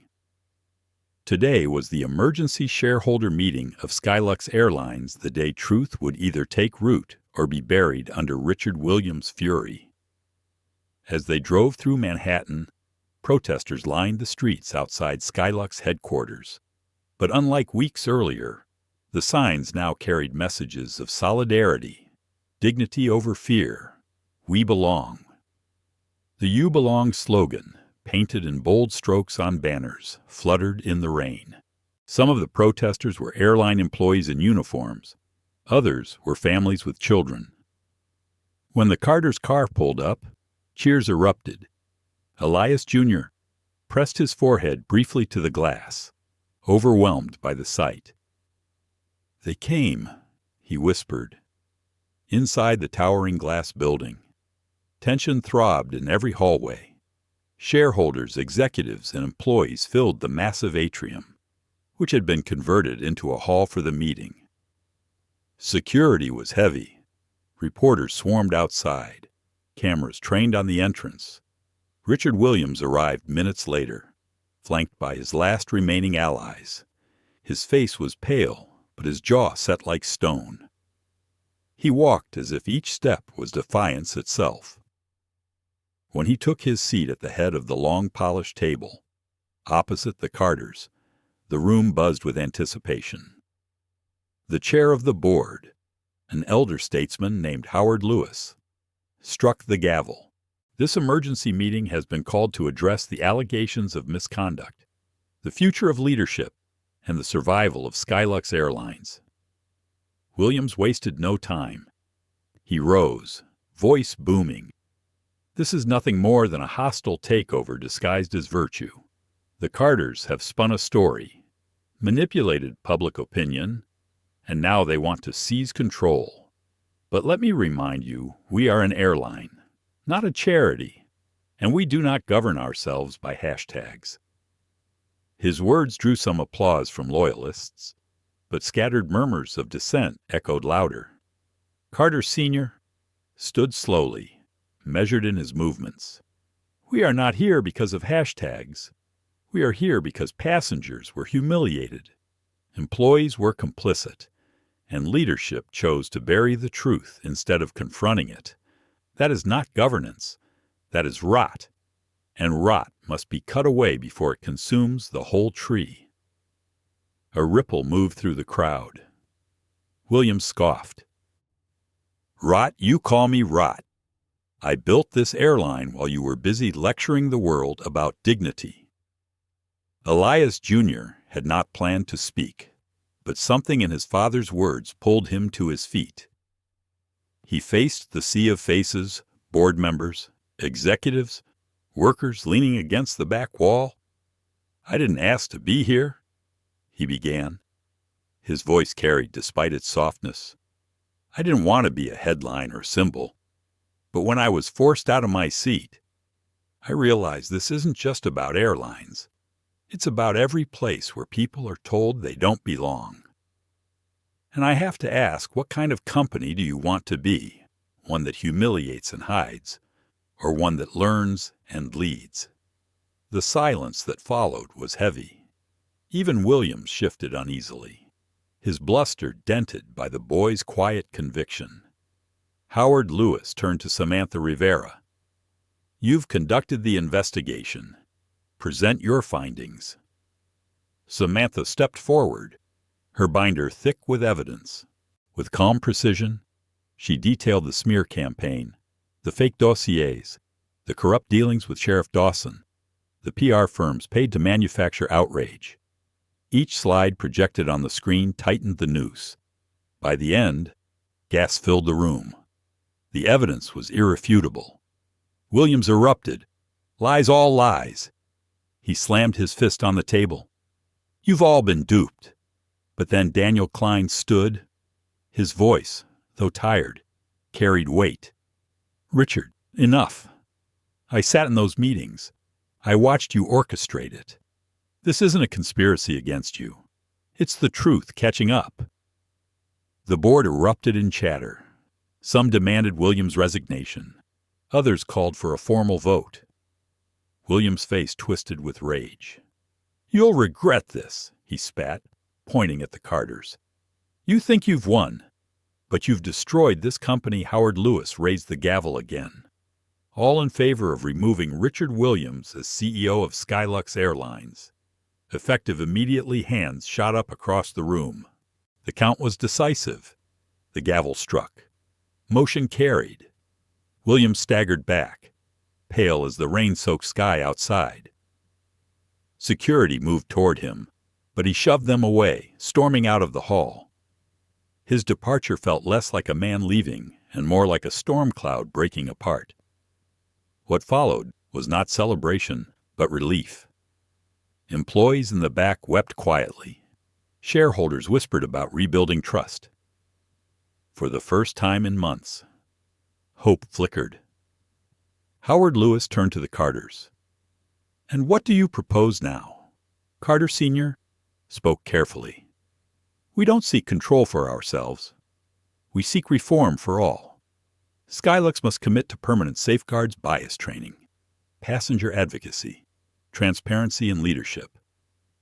Today was the emergency shareholder meeting of Skylux Airlines, the day truth would either take root or be buried under Richard Williams' fury. As they drove through Manhattan, protesters lined the streets outside Skylux headquarters. But unlike weeks earlier, the signs now carried messages of solidarity, dignity over fear, we belong. The You Belong slogan, painted in bold strokes on banners, fluttered in the rain. Some of the protesters were airline employees in uniforms. Others were families with children. When the Carters' car pulled up, cheers erupted. Elias Jr. pressed his forehead briefly to the glass, overwhelmed by the sight. "They came," he whispered. Inside the towering glass building, tension throbbed in every hallway. Shareholders, executives, and employees filled the massive atrium, which had been converted into a hall for the meeting. Security was heavy. Reporters swarmed outside, cameras trained on the entrance. Richard Williams arrived minutes later, flanked by his last remaining allies. His face was pale, but his jaw set like stone. He walked as if each step was defiance itself. When he took his seat at the head of the long polished table, opposite the Carters, the room buzzed with anticipation. The chair of the board, an elder statesman named Howard Lewis, struck the gavel. "This emergency meeting has been called to address the allegations of misconduct, the future of leadership, and the survival of Skylux Airlines." Williams wasted no time. He rose, voice booming. "This is nothing more than a hostile takeover disguised as virtue. The Carters have spun a story, manipulated public opinion, and now they want to seize control. But let me remind you, we are an airline, not a charity, and we do not govern ourselves by hashtags." His words drew some applause from loyalists, but scattered murmurs of dissent echoed louder. Carter Sr. stood slowly, measured in his movements. "We are not here because of hashtags. We are here because passengers were humiliated, employees were complicit, and leadership chose to bury the truth instead of confronting it. That is not governance. That is rot, and rot must be cut away before it consumes the whole tree." A ripple moved through the crowd. Williams scoffed. "Rot, you call me rot. I built this airline while you were busy lecturing the world about dignity." Elias Jr. had not planned to speak, but something in his father's words pulled him to his feet. He faced the sea of faces, board members, executives, workers leaning against the back wall. "I didn't ask to be here," he began. His voice carried despite its softness. "I didn't want to be a headline or symbol. But when I was forced out of my seat, I realized this isn't just about airlines. It's about every place where people are told they don't belong. And I have to ask, what kind of company do you want to be? One that humiliates and hides, or one that learns and leads?" The silence that followed was heavy. Even Williams shifted uneasily, his bluster dented by the boy's quiet conviction. Howard Lewis turned to Samantha Rivera. "You've conducted the investigation. Present your findings." Samantha stepped forward, her binder thick with evidence. With calm precision, she detailed the smear campaign, the fake dossiers, the corrupt dealings with Sheriff Dawson, the PR firms paid to manufacture outrage. Each slide projected on the screen tightened the noose. By the end, gas filled the room. The evidence was irrefutable. Williams erupted. "Lies, all lies." He slammed his fist on the table. "You've all been duped." But then Daniel Klein stood. His voice, though tired, carried weight. "Richard, enough. I sat in those meetings. I watched you orchestrate it. This isn't a conspiracy against you. It's the truth catching up." The board erupted in chatter. Some demanded Williams' resignation. Others called for a formal vote. Williams' face twisted with rage. "You'll regret this," he spat, pointing at the Carters. "You think you've won, but you've destroyed this company." Howard Lewis raised the gavel again. "All in favor of removing Richard Williams as CEO of Skylux Airlines." Effective immediately, hands shot up across the room. The count was decisive. The gavel struck. Motion carried. Williams staggered back, pale as the rain-soaked sky outside. Security moved toward him, but he shoved them away, storming out of the hall. His departure felt less like a man leaving and more like a storm cloud breaking apart. What followed was not celebration, but relief. Employees in the back wept quietly. Shareholders whispered about rebuilding trust. For the first time in months, hope flickered. Howard Lewis turned to the Carters. "And what do you propose now?" Carter Sr. spoke carefully. "We don't seek control for ourselves. We seek reform for all. Skylux must commit to permanent safeguards, bias training, passenger advocacy, transparency, and leadership.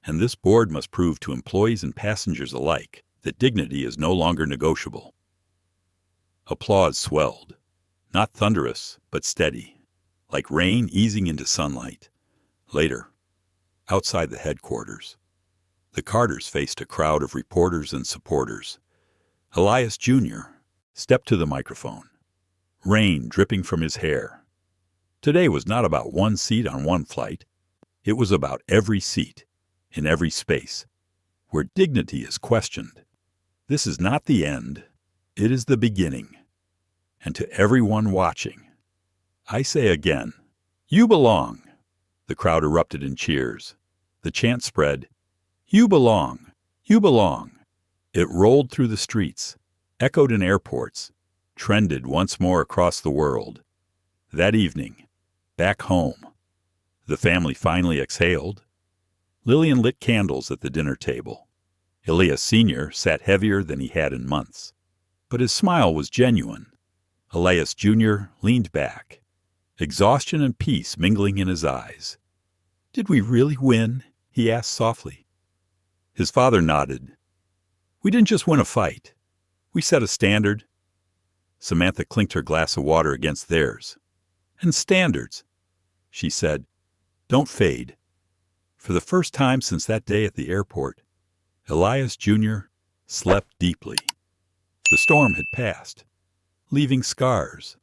And this board must prove to employees and passengers alike that dignity is no longer negotiable." Applause swelled, not thunderous, but steady, like rain easing into sunlight. Later, outside the headquarters, the Carters faced a crowd of reporters and supporters. Elias Jr. stepped to the microphone, rain dripping from his hair. Today was not about one seat on one flight. It was about every seat, in every space, where dignity is questioned. This is not the end. It is the beginning. And to everyone watching, I say again, you belong. The crowd erupted in cheers. The chant spread, "You belong! You belong!" It rolled through the streets, echoed in airports, trended once more across the world. That evening, back home, the family finally exhaled. Lillian lit candles at the dinner table. Elias Sr. sat heavier than he had in months, but his smile was genuine. Elias Jr. leaned back, exhaustion and peace mingling in his eyes. "Did we really win?" he asked softly. His father nodded. "We didn't just win a fight. We set a standard." Samantha clinked her glass of water against theirs. "And standards," she said, "don't fade." For the first time since that day at the airport, Elias Jr. slept deeply. The storm had passed, leaving scars.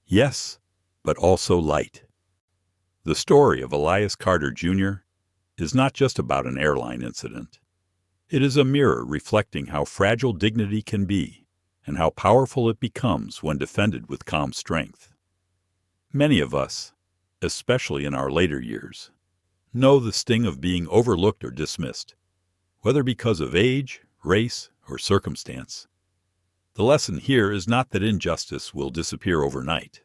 Yes, but also light. The story of Elias Carter Jr. is not just about an airline incident. It is a mirror reflecting how fragile dignity can be and how powerful it becomes when defended with calm strength. Many of us, especially in our later years, know the sting of being overlooked or dismissed, whether because of age, race, or circumstance. The lesson here is not that injustice will disappear overnight,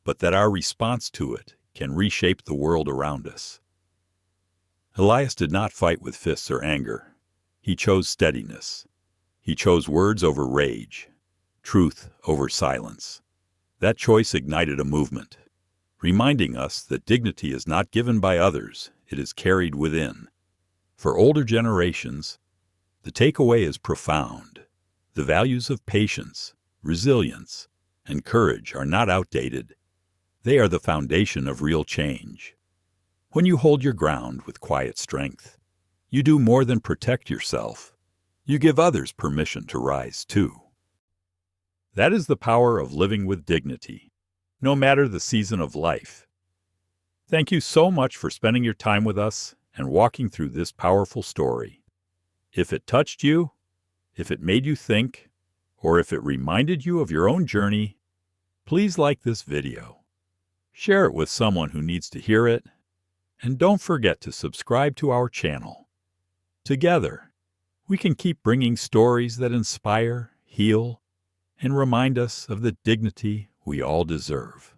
but that our response to it can reshape the world around us. Elias did not fight with fists or anger. He chose steadiness. He chose words over rage, truth over silence. That choice ignited a movement, reminding us that dignity is not given by others, it is carried within. For older generations, the takeaway is profound. The values of patience, resilience, and courage are not outdated. They are the foundation of real change. When you hold your ground with quiet strength, you do more than protect yourself. You give others permission to rise too. That is the power of living with dignity, no matter the season of life. Thank you so much for spending your time with us and walking through this powerful story. If it touched you, if it made you think, or if it reminded you of your own journey, please like this video. Share it with someone who needs to hear it, and don't forget to subscribe to our channel. Together, we can keep bringing stories that inspire, heal, and remind us of the dignity we all deserve.